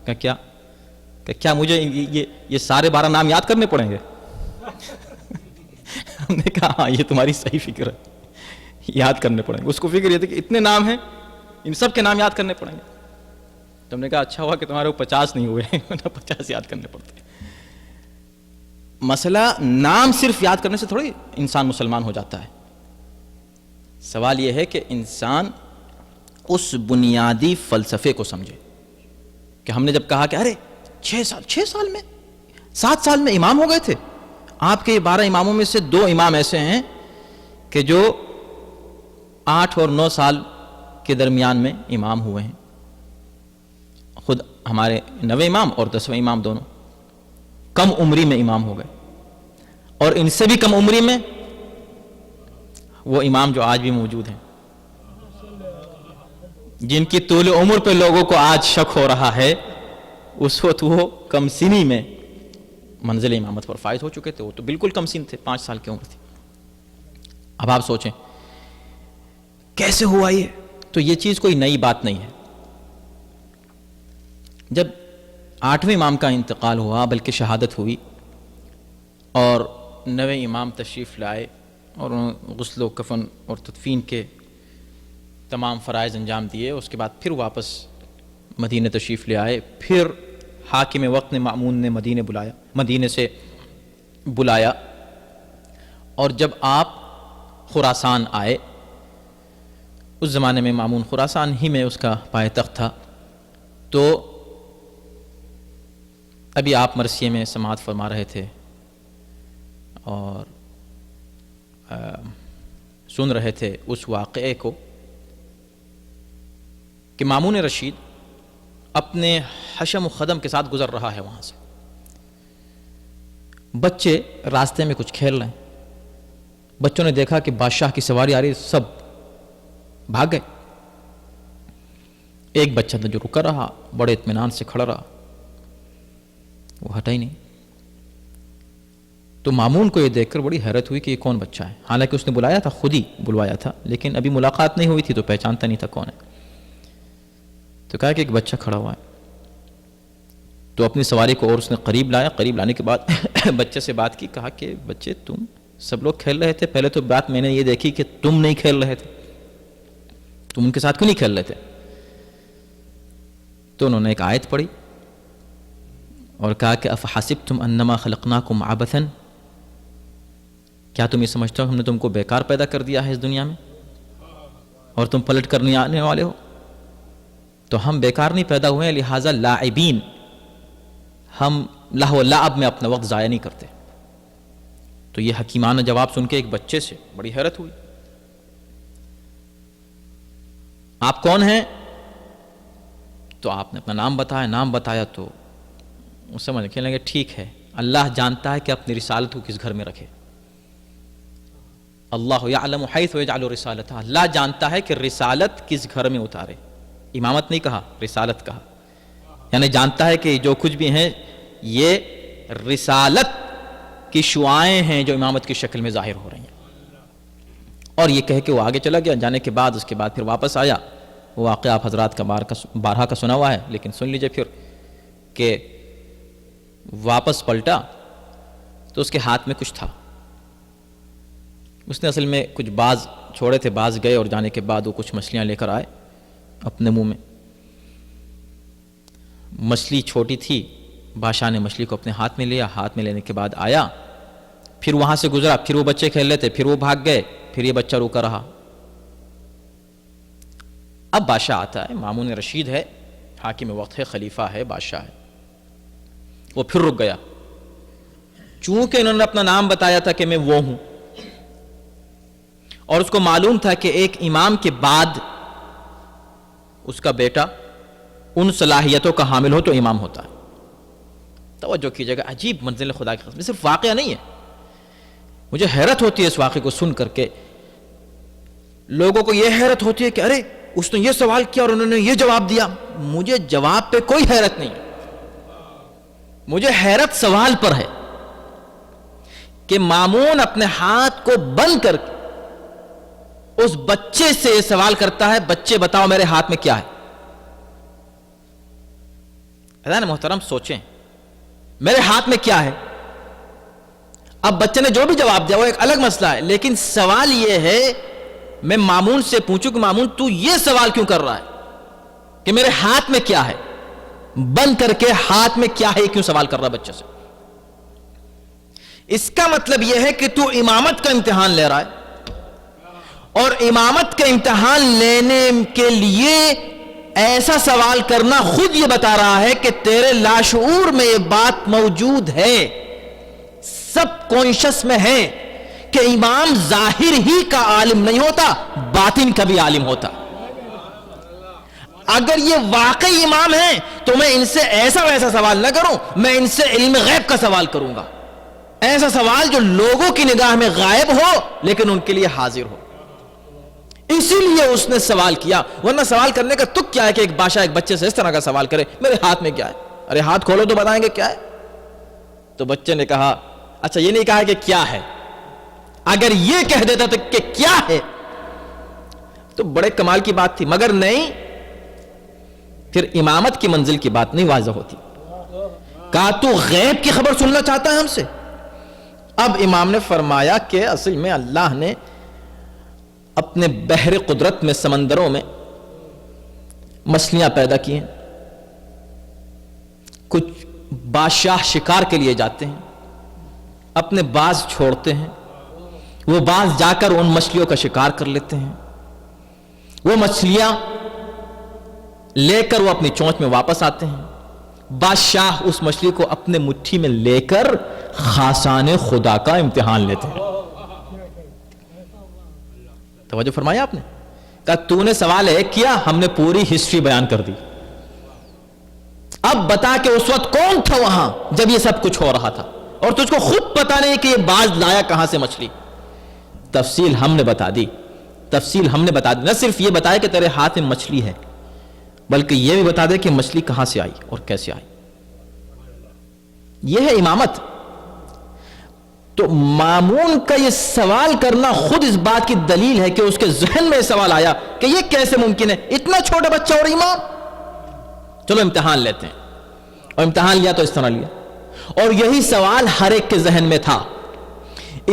کہا کیا مجھے یہ سارے 12 نام یاد کرنے پڑیں گے؟ ہم نے کہا ہاں یہ تمہاری صحیح فکر ہے, یاد کرنے پڑیں گے. اس کو فکر یہ تھی کہ اتنے نام ہیں, ان سب کے نام یاد کرنے پڑیں گے. تو ہم نے کہا اچھا ہوا کہ تمہارے وہ 50 نہیں ہوئے, 50 یاد کرنے پڑتے. مسئلہ نام صرف یاد کرنے سے تھوڑی انسان مسلمان ہو جاتا ہے. سوال یہ ہے کہ انسان اس بنیادی فلسفے کو سمجھے کہ ہم نے جب کہا کہ ارے 6 سال میں 7 سال میں امام ہو گئے تھے. آپ کے 12 اماموں میں سے 2 امام ایسے ہیں کہ جو 8 اور 9 سال کے درمیان میں امام ہوئے ہیں. خود ہمارے 9ویں امام اور 10ویں امام دونوں کم عمری میں امام ہو گئے, اور ان سے بھی کم عمری میں وہ امام جو آج بھی موجود ہیں جن کی طول عمر پہ لوگوں کو آج شک ہو رہا ہے، اس وقت وہ کم سنی میں منزل امامت پر فائز ہو چکے تھے. وہ تو بالکل کم سن تھے، 5 سال کی عمر تھی. اب آپ سوچیں کیسے ہوا یہ؟ تو یہ چیز کوئی نئی بات نہیں ہے. جب 8ویں امام کا انتقال ہوا، بلکہ شہادت ہوئی، اور 9ویں امام تشریف لائے اور غسل و کفن اور تدفین کے تمام فرائض انجام دیے، اس کے بعد پھر واپس مدینہ تشریف لے آئے. پھر حاکم وقت نے، مأمون نے مدینہ سے بلایا، اور جب آپ خراسان آئے، اس زمانے میں مأمون خراسان ہی میں اس کا پائے تخت تھا، تو ابھی آپ مرثیے میں سماعت فرما رہے تھے اور سن رہے تھے اس واقعے کو کہ مامون رشید اپنے حشم و خدم کے ساتھ گزر رہا ہے وہاں سے. بچے راستے میں کچھ کھیل رہے ہیں. بچوں نے دیکھا کہ بادشاہ کی سواری آ رہی، سب بھاگ گئے. ایک بچہ تھا جو رکا رہا، بڑے اطمینان سے کھڑا رہا، وہ ہٹا ہی نہیں. تو مامون کو یہ دیکھ کر بڑی حیرت ہوئی کہ یہ کون بچہ ہے. حالانکہ اس نے بلایا تھا، خود ہی بلوایا تھا، لیکن ابھی ملاقات نہیں ہوئی تھی تو پہچانتا نہیں تھا کون ہے. تو کہا کہ ایک بچہ کھڑا ہوا ہے. تو اپنی سواری کو اور اس نے قریب لایا. قریب لانے کے بعد بچے سے بات کی، کہا کہ بچے تم سب لوگ کھیل رہے تھے، پہلے تو بات میں نے یہ دیکھی کہ تم نہیں کھیل رہے تھے، تم ان کے ساتھ کیوں نہیں کھیل رہے تھے؟ تو انہوں نے ایک آیت پڑھی اور کہا کہ افحسبتم انما خلقناکم عبثا، کیا تم یہ سمجھتے ہو ہم نے تم کو بیکار پیدا کر دیا ہے اس دنیا میں اور تم پلٹ کر نہیں آنے والے ہو؟ تو ہم بیکار نہیں پیدا ہوئے ہیں، لہٰذا لاعبین، ہم لہو و لعب میں اپنا وقت ضائع نہیں کرتے. تو یہ حکیمانہ جواب سن کے ایک بچے سے بڑی حیرت ہوئی. آپ کون ہیں؟ تو آپ نے اپنا نام بتایا. نام بتایا تو وہ سمجھ کہنے لگے ٹھیک ہے، اللہ جانتا ہے کہ اپنی رسالت کو کس گھر میں رکھے. اللہ یعلم حیث یجعل رسالتہ، اللہ جانتا ہے کہ رسالت کس گھر میں اتارے. امامت نہیں کہا، رسالت کہا، یعنی جانتا ہے کہ جو کچھ بھی ہیں یہ رسالت کی شعائیں ہیں جو امامت کی شکل میں ظاہر ہو رہی ہیں. اور یہ کہہ کے وہ آگے چلا گیا. جانے کے بعد اس کے بعد پھر واپس آیا. وہ واقعہ آپ حضرات کا بارہا کا سنا ہوا ہے، لیکن سن لیجئے پھر کہ واپس پلٹا تو اس کے ہاتھ میں کچھ تھا. اس نے اصل میں کچھ باز چھوڑے تھے، باز گئے اور جانے کے بعد وہ کچھ مچھلیاں لے کر آئے اپنے منہ میں. مچھلی چھوٹی تھی، بادشاہ نے مچھلی کو اپنے ہاتھ میں لیا. ہاتھ میں لینے کے بعد آیا، پھر وہاں سے گزرا، پھر وہ بچے کھیل رہے تھے، پھر وہ بھاگ گئے، پھر یہ بچہ روکا رہا. اب بادشاہ آتا ہے، مامون رشید ہے، حاکم وقت ہے، خلیفہ ہے، بادشاہ ہے. وہ پھر رک گیا. چونکہ انہوں نے اپنا نام بتایا تھا کہ میں وہ ہوں، اور اس کو معلوم تھا کہ ایک امام کے بعد اس کا بیٹا ان صلاحیتوں کا حامل ہو تو امام ہوتا ہے. توجہ کیجیے گا، عجیب منزل خدا کی قسم. صرف واقعہ نہیں ہے، مجھے حیرت ہوتی ہے اس واقعے کو سن کر کے. لوگوں کو یہ حیرت ہوتی ہے کہ ارے اس نے یہ سوال کیا اور انہوں نے یہ جواب دیا. مجھے جواب پہ کوئی حیرت نہیں ہے، مجھے حیرت سوال پر ہے کہ مامون اپنے ہاتھ کو بند کر کے اس بچے سے سوال کرتا ہے، بچے بتاؤ میرے ہاتھ میں کیا ہے. حضرات محترم سوچیں، میرے ہاتھ میں کیا ہے؟ اب بچے نے جو بھی جواب دیا وہ ایک الگ مسئلہ ہے، لیکن سوال یہ ہے میں مامون سے پوچھوں کہ مامون تو یہ سوال کیوں کر رہا ہے کہ میرے ہاتھ میں کیا ہے؟ بند کر کے ہاتھ میں کیا ہے کیوں سوال کر رہا ہے بچے سے؟ اس کا مطلب یہ ہے کہ تو امامت کا امتحان لے رہا ہے، اور امامت کا امتحان لینے کے لیے ایسا سوال کرنا خود یہ بتا رہا ہے کہ تیرے لاشعور میں یہ بات موجود ہے، سب کانشس میں ہے کہ امام ظاہر ہی کا عالم نہیں ہوتا، باطن کا بھی عالم ہوتا. اگر یہ واقعی امام ہیں تو میں ان سے ایسا ویسا سوال نہ کروں، میں ان سے علم غیب کا سوال کروں گا، ایسا سوال جو لوگوں کی نگاہ میں غائب ہو لیکن ان کے لیے حاضر ہو. اسی لیے اس نے سوال کیا، ورنہ سوال کرنے کا تک کیا ہے کہ ایک بادشاہ ایک بچے سے اس طرح کا سوال کرے میرے ہاتھ میں کیا ہے؟ ارے ہاتھ کھولو تو بتائیں گے کیا ہے۔ تو بچے نے کہا اچھا یہ نہیں کہا کہ کیا ہے، اگر یہ کہہ دیتا تو کہ کیا ہے تو بڑے کمال کی بات تھی، مگر نہیں، پھر امامت کی منزل کی بات نہیں واضح ہوتی۔ کہا تو غیب کی خبر سننا چاہتا ہے ہم سے؟ اب امام نے فرمایا کہ اصل میں اللہ نے اپنے بحر قدرت میں، سمندروں میں مچھلیاں پیدا کی ہیں، کچھ بادشاہ شکار کے لیے جاتے ہیں، اپنے باز چھوڑتے ہیں، وہ باز جا کر ان مچھلیوں کا شکار کر لیتے ہیں، وہ مچھلیاں لے کر وہ اپنی چونچ میں واپس آتے ہیں، بادشاہ اس مچھلی کو اپنے مٹھی میں لے کر خاصان خدا کا امتحان لیتے ہیں۔ توجہ فرمایا آپ نے؟ کہا تو نے سوال ہے کیا، ہم نے پوری ہسٹری بیان کر دی، اب بتا کہ اس وقت کون تھا وہاں جب یہ سب کچھ ہو رہا تھا، اور تجھ کو خود پتا نہیں کہ یہ باز لایا کہاں سے مچھلی۔ تفصیل ہم نے بتا دی، تفصیل ہم نے بتا دی، نہ صرف یہ بتایا کہ تیرے ہاتھ میں مچھلی ہے، بلکہ یہ بھی بتا دے کہ مچھلی کہاں سے آئی اور کیسے آئی۔ یہ ہے امامت۔ تو مامون کا یہ سوال کرنا خود اس بات کی دلیل ہے کہ اس کے ذہن میں سوال آیا کہ یہ کیسے ممکن ہے، اتنا چھوٹا بچہ اور امام۔ چلو امتحان لیتے ہیں، اور امتحان لیا تو اس طرح لیا، اور یہی سوال ہر ایک کے ذہن میں تھا۔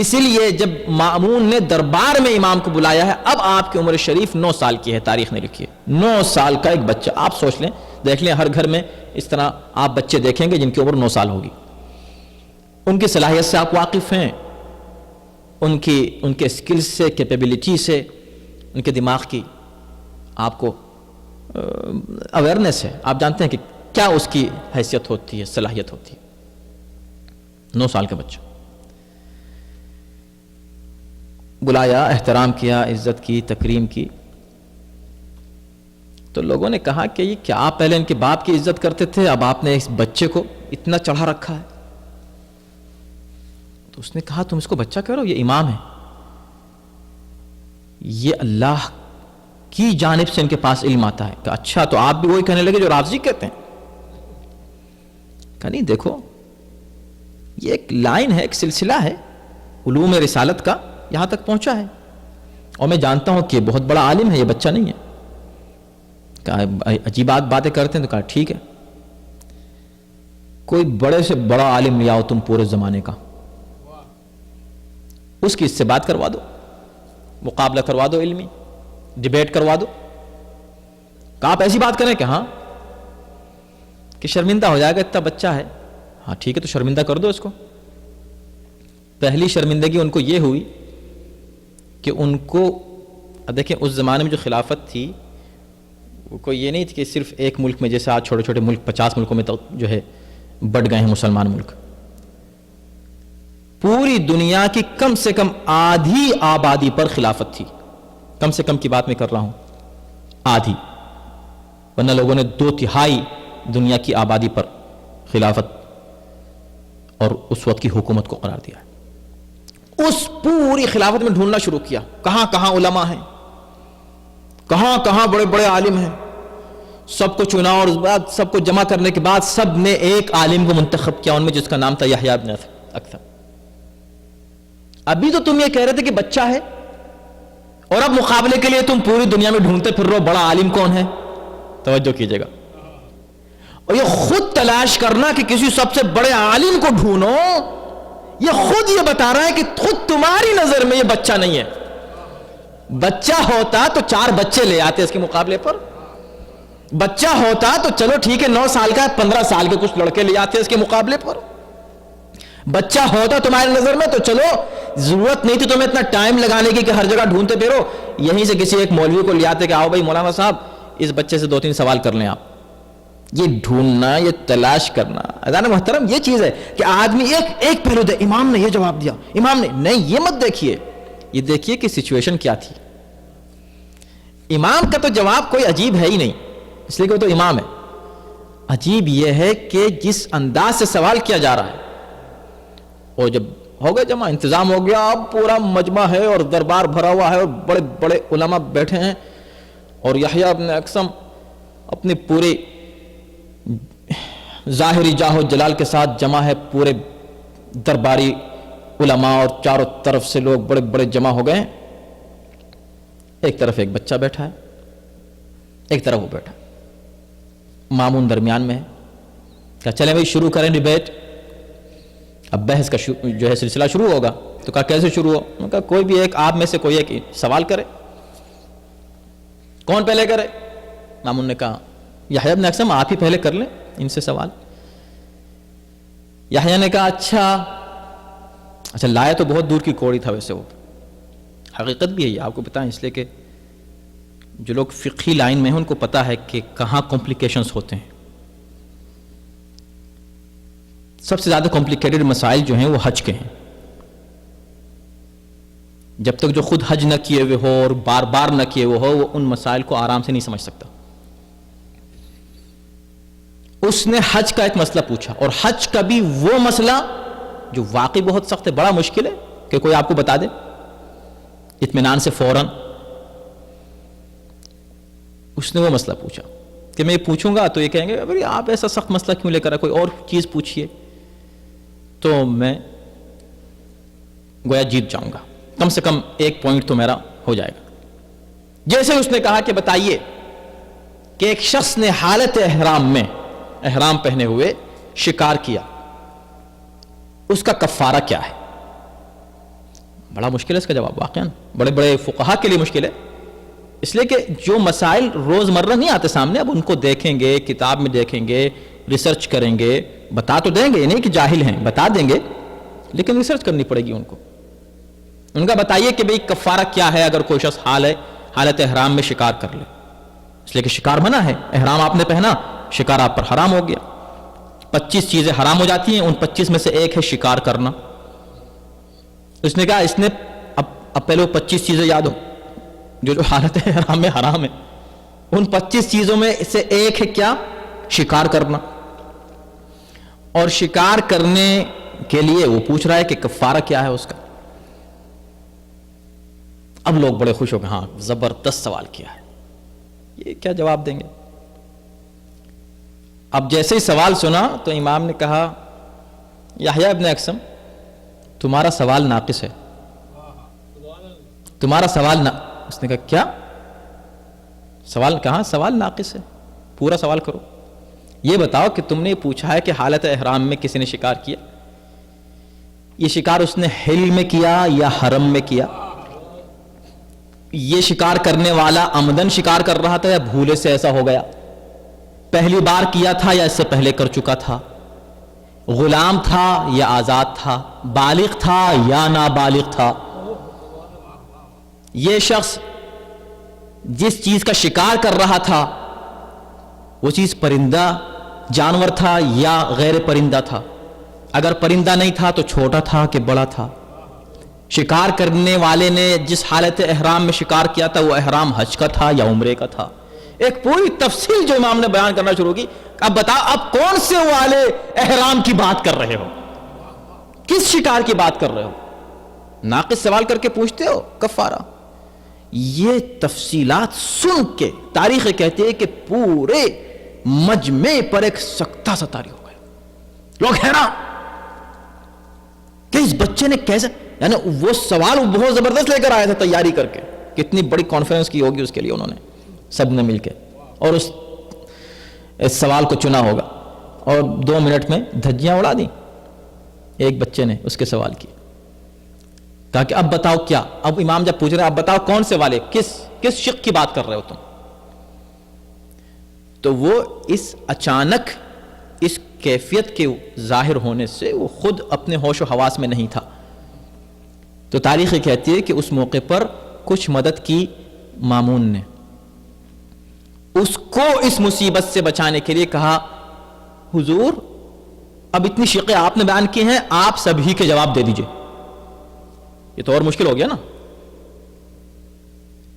اسی لیے جب مامون نے دربار میں امام کو بلایا ہے، اب آپ کی عمر شریف 9 سال کی ہے، تاریخ نے لکھی ہے 9 سال کا ایک بچہ۔ آپ سوچ لیں، دیکھ لیں ہر گھر میں اس طرح آپ بچے دیکھیں گے جن کی عمر 9 سال ہوگی، ان کی صلاحیت سے آپ واقف ہیں، ان کے سکلز سے، کیپیبلٹی سے، ان کے دماغ کی آپ کو اویئرنیس ہے، آپ جانتے ہیں کہ کیا اس کی حیثیت ہوتی ہے، صلاحیت ہوتی ہے۔ 9 سال کا بچہ بلایا، احترام کیا، عزت کی، تکریم کی، تو لوگوں نے کہا کہ یہ کیا آپ پہلے ان کے باپ کی عزت کرتے تھے، اب آپ نے اس بچے کو اتنا چڑھا رکھا ہے؟ تو اس نے کہا تم اس کو بچہ کہہ رہے ہو، یہ امام ہے، یہ اللہ کی جانب سے ان کے پاس علم آتا ہے۔ کہ اچھا تو آپ بھی وہی کہنے لگے جو رافضی کہتے ہیں؟ کہا نہیں، دیکھو یہ ایک لائن ہے، ایک سلسلہ ہے علوم رسالت کا، یہاں تک پہنچا ہے، اور میں جانتا ہوں کہ یہ بہت بڑا عالم ہے، یہ بچہ نہیں ہے۔ کہا عجیب باتیں کرتے ہیں؟ تو کہا ٹھیک ہے، کوئی بڑے سے بڑا عالم لے آؤ تم پورے زمانے کا، اس کی اس سے بات کروا دو، مقابلہ کروا دو، علمی ڈیبیٹ کروا دو۔ کہا آپ ایسی بات کریں کہ ہاں، کہ شرمندہ ہو جائے گا، اتنا بچہ ہے۔ ہاں ٹھیک ہے، تو شرمندہ کر دو اس کو۔ پہلی شرمندگی ان کو یہ ہوئی کہ ان کو، دیکھیں اس زمانے میں جو خلافت تھی وہ کوئی یہ نہیں تھی کہ صرف ایک ملک میں، جیسے آج چھوٹے چھوٹے ملک 50 ملکوں میں جو ہے بڑھ گئے ہیں مسلمان ملک، پوری دنیا کی کم سے کم آدھی آبادی پر خلافت تھی۔ کم سے کم کی بات میں کر رہا ہوں، آدھی، ورنہ لوگوں نے 2/3 دنیا کی آبادی پر خلافت اور اس وقت کی حکومت کو قرار دیا۔ اس پوری خلافت میں ڈھونڈنا شروع کیا، کہاں کہاں علماء ہیں، کہاں کہاں بڑے بڑے عالم ہیں۔ سب کو چنا اور اس بعد سب کو جمع کرنے کے بعد سب نے ایک عالم کو منتخب کیا ان میں، جس کا نام تھا یحییٰ بن اکثر۔ ابھی تو تم یہ کہہ رہے تھے کہ بچہ ہے، اور اب مقابلے کے لیے تم پوری دنیا میں ڈھونڈتے پھر رہو بڑا عالم کون ہے۔ توجہ کیجئے گا، اور یہ خود تلاش کرنا کہ کسی سب سے بڑے عالم کو ڈھونڈو، یہ خود یہ بتا رہا ہے کہ خود تمہاری نظر میں یہ بچہ نہیں ہے۔ بچہ ہوتا تو 4 بچے لے آتے اس کے مقابلے پر، بچہ ہوتا تو چلو ٹھیک ہے 9 سال کا 15 سال کے کچھ لڑکے لے آتے اس کے مقابلے پر، بچہ ہوتا تمہاری نظر میں تو چلو ضرورت نہیں تھی تمہیں اتنا ٹائم لگانے کی کہ ہر جگہ ڈھونڈتے پھرو، یہیں سے کسی ایک مولوی کو لے آتے کہ آؤ بھائی مولانا صاحب اس بچے سے 2-3 سوال کر لیں آپ۔ یہ ڈھونڈنا، یہ تلاش کرنا، اذان محترم یہ چیز ہے کہ آدمی ایک پہلو دے، امام نے یہ جواب دیا، امام نے نہیں، یہ مت دیکھیے، یہ دیکھیے کہ سچویشن کیا تھی۔ امام کا تو جواب کوئی عجیب ہے ہی نہیں، اس لیے کہ وہ تو امام ہے۔ عجیب یہ ہے کہ جس انداز سے سوال کیا جا رہا ہے، اور جب ہو گئے جمع, انتظام ہو گیا, اب پورا مجمع ہے اور دربار بھرا ہوا ہے اور بڑے بڑے علماء بیٹھے ہیں, اور یحییٰ ابن اقسم اپنے پورے ظاہری جاہ و جلال کے ساتھ جمع ہے, پورے درباری علماء اور چاروں طرف سے لوگ بڑے بڑے جمع ہو گئے ہیں. ایک طرف ایک بچہ بیٹھا ہے, ایک طرف وہ بیٹھا ہے, مامون درمیان میں ہے. کہا چلیں بھائی شروع کریں ڈیبیٹ. اب بحث کا جو ہے سلسلہ شروع ہوگا. تو کہا کیسے شروع ہو؟ میں کہا کوئی بھی ایک آپ میں سے کوئی ایک سوال کرے. کون پہلے کرے؟ مامون نے کہا یحییٰ ابن اقسم آپ ہی پہلے کر لیں ان سے سوال. یحییٰ نے کہا اچھا لایا تو بہت دور کی کوڑی تھا ویسے وہ, حقیقت بھی ہے یہ آپ کو بتائیں, اس لیے کہ جو لوگ فقہی لائن میں ہیں ان کو پتا ہے کہ کہاں کمپلیکیشنز ہوتے ہیں. سب سے زیادہ کمپلیکیٹڈ مسائل جو ہیں وہ حج کے ہیں. جب تک جو خود حج نہ کیے ہوئے ہو اور بار بار نہ کیے ہوئے ہو وہ ان مسائل کو آرام سے نہیں سمجھ سکتا. اس نے حج کا ایک مسئلہ پوچھا, اور حج کا بھی وہ مسئلہ جو واقعی بہت سخت ہے, بڑا مشکل ہے کہ کوئی آپ کو بتا دے اطمینان سے فوراً. اس نے وہ مسئلہ پوچھا کہ میں یہ پوچھوں گا تو یہ کہیں گے ابھی آپ ایسا سخت مسئلہ کیوں لے کر آئے, کوئی اور چیز پوچھیے تو میں گویا جیت جاؤں گا, کم سے کم ایک پوائنٹ تو میرا ہو جائے گا. جیسے اس نے کہا کہ بتائیے کہ ایک شخص نے حالت احرام میں احرام پہنے ہوئے شکار کیا, اس کا کفارہ کیا ہے؟ بڑا مشکل ہے اس کا جواب, واقعاً بڑے بڑے فقہا کے لیے مشکل ہے, اس لیے کہ جو مسائل روزمرہ نہیں آتے سامنے, اب ان کو دیکھیں گے, کتاب میں دیکھیں گے, ریسرچ کریں گے, بتا تو دیں گے, نہیں کہ جاہل ہیں, بتا دیں گے, لیکن ریسرچ کرنی پڑے گی ان کو. ان کا بتائیے کہ بھئی کفارہ کیا ہے اگر کوئی شخص حالت احرام میں شکار کر لے, اس لیے کہ شکار منع ہے, احرام آپ نے پہنا, شکار آپ پر حرام ہو گیا. 25 چیزیں حرام ہو جاتی ہیں, ان 25 میں سے ایک ہے شکار کرنا. اس نے کہا اس نے اب پہلے وہ 25 چیزیں یاد ہو جو حالت احرام میں حرام ہے, ان 25 چیزوں میں سے ایک ہے کیا؟ شکار کرنا. اور شکار کرنے کے لیے وہ پوچھ رہا ہے کہ کفارہ کیا ہے اس کا. اب لوگ بڑے خوش ہو گئے, ہاں زبردست سوال کیا ہے, یہ کیا جواب دیں گے. اب جیسے ہی سوال سنا تو امام نے کہا یحییٰ ابن اقسم تمہارا سوال ناقص ہے, تمہارا سوال اس نے کہا کیا سوال؟ کہاں سوال ناقص ہے, پورا سوال کرو. یہ بتاؤ کہ تم نے یہ پوچھا ہے کہ حالت احرام میں کسی نے شکار کیا, یہ شکار اس نے حل میں کیا یا حرم میں کیا؟ یہ شکار کرنے والا عمدن شکار کر رہا تھا یا بھولے سے ایسا ہو گیا؟ پہلی بار کیا تھا یا اس سے پہلے کر چکا تھا؟ غلام تھا یا آزاد تھا؟ بالغ تھا یا نابالغ تھا؟ یہ شخص جس چیز کا شکار کر رہا تھا وہ چیز پرندہ جانور تھا یا غیر پرندہ تھا؟ اگر پرندہ نہیں تھا تو چھوٹا تھا کہ بڑا تھا؟ شکار کرنے والے نے جس حالت احرام میں شکار کیا تھا وہ احرام حج کا تھا یا عمرے کا تھا؟ ایک پوری تفصیل جو امام نے بیان کرنا شروع کی. اب بتاؤ اب کون سے والے احرام کی بات کر رہے ہو, کس شکار کی بات کر رہے ہو؟ ناقص سوال کر کے پوچھتے ہو کفارہ. یہ تفصیلات سن کے تاریخ کہتے ہیں کہ پورے مجمع پر ایک سکتہ سا طاری ہو گیا. لوگ حیران کہ اس بچے نے کیسے, یعنی وہ سوال وہ بہت زبردست لے کر آیا تھا تیاری کر کے, کتنی بڑی کانفرنس کی ہوگی اس کے لیے انہوں نے سب نے مل کے, اور اس سوال کو چنا ہوگا اور 2 منٹ میں دھجیاں اڑا دیں ایک بچے نے اس کے سوال کی. کہا کہ اب بتاؤ کیا؟ اب امام جب پوچھ رہے ہیں اب بتاؤ کون سے والے, کس شق کی بات کر رہے ہو تم؟ تو وہ اس اچانک اس کیفیت کے ظاہر ہونے سے وہ خود اپنے ہوش و حواس میں نہیں تھا. تو تاریخ کہتی ہے کہ اس موقع پر کچھ مدد کی مامون نے, اس کو اس مصیبت سے بچانے کے لیے کہا حضور اب اتنی شقیں آپ نے بیان کی ہیں, آپ سبھی کے جواب دے دیجئے. یہ تو اور مشکل ہو گیا نا,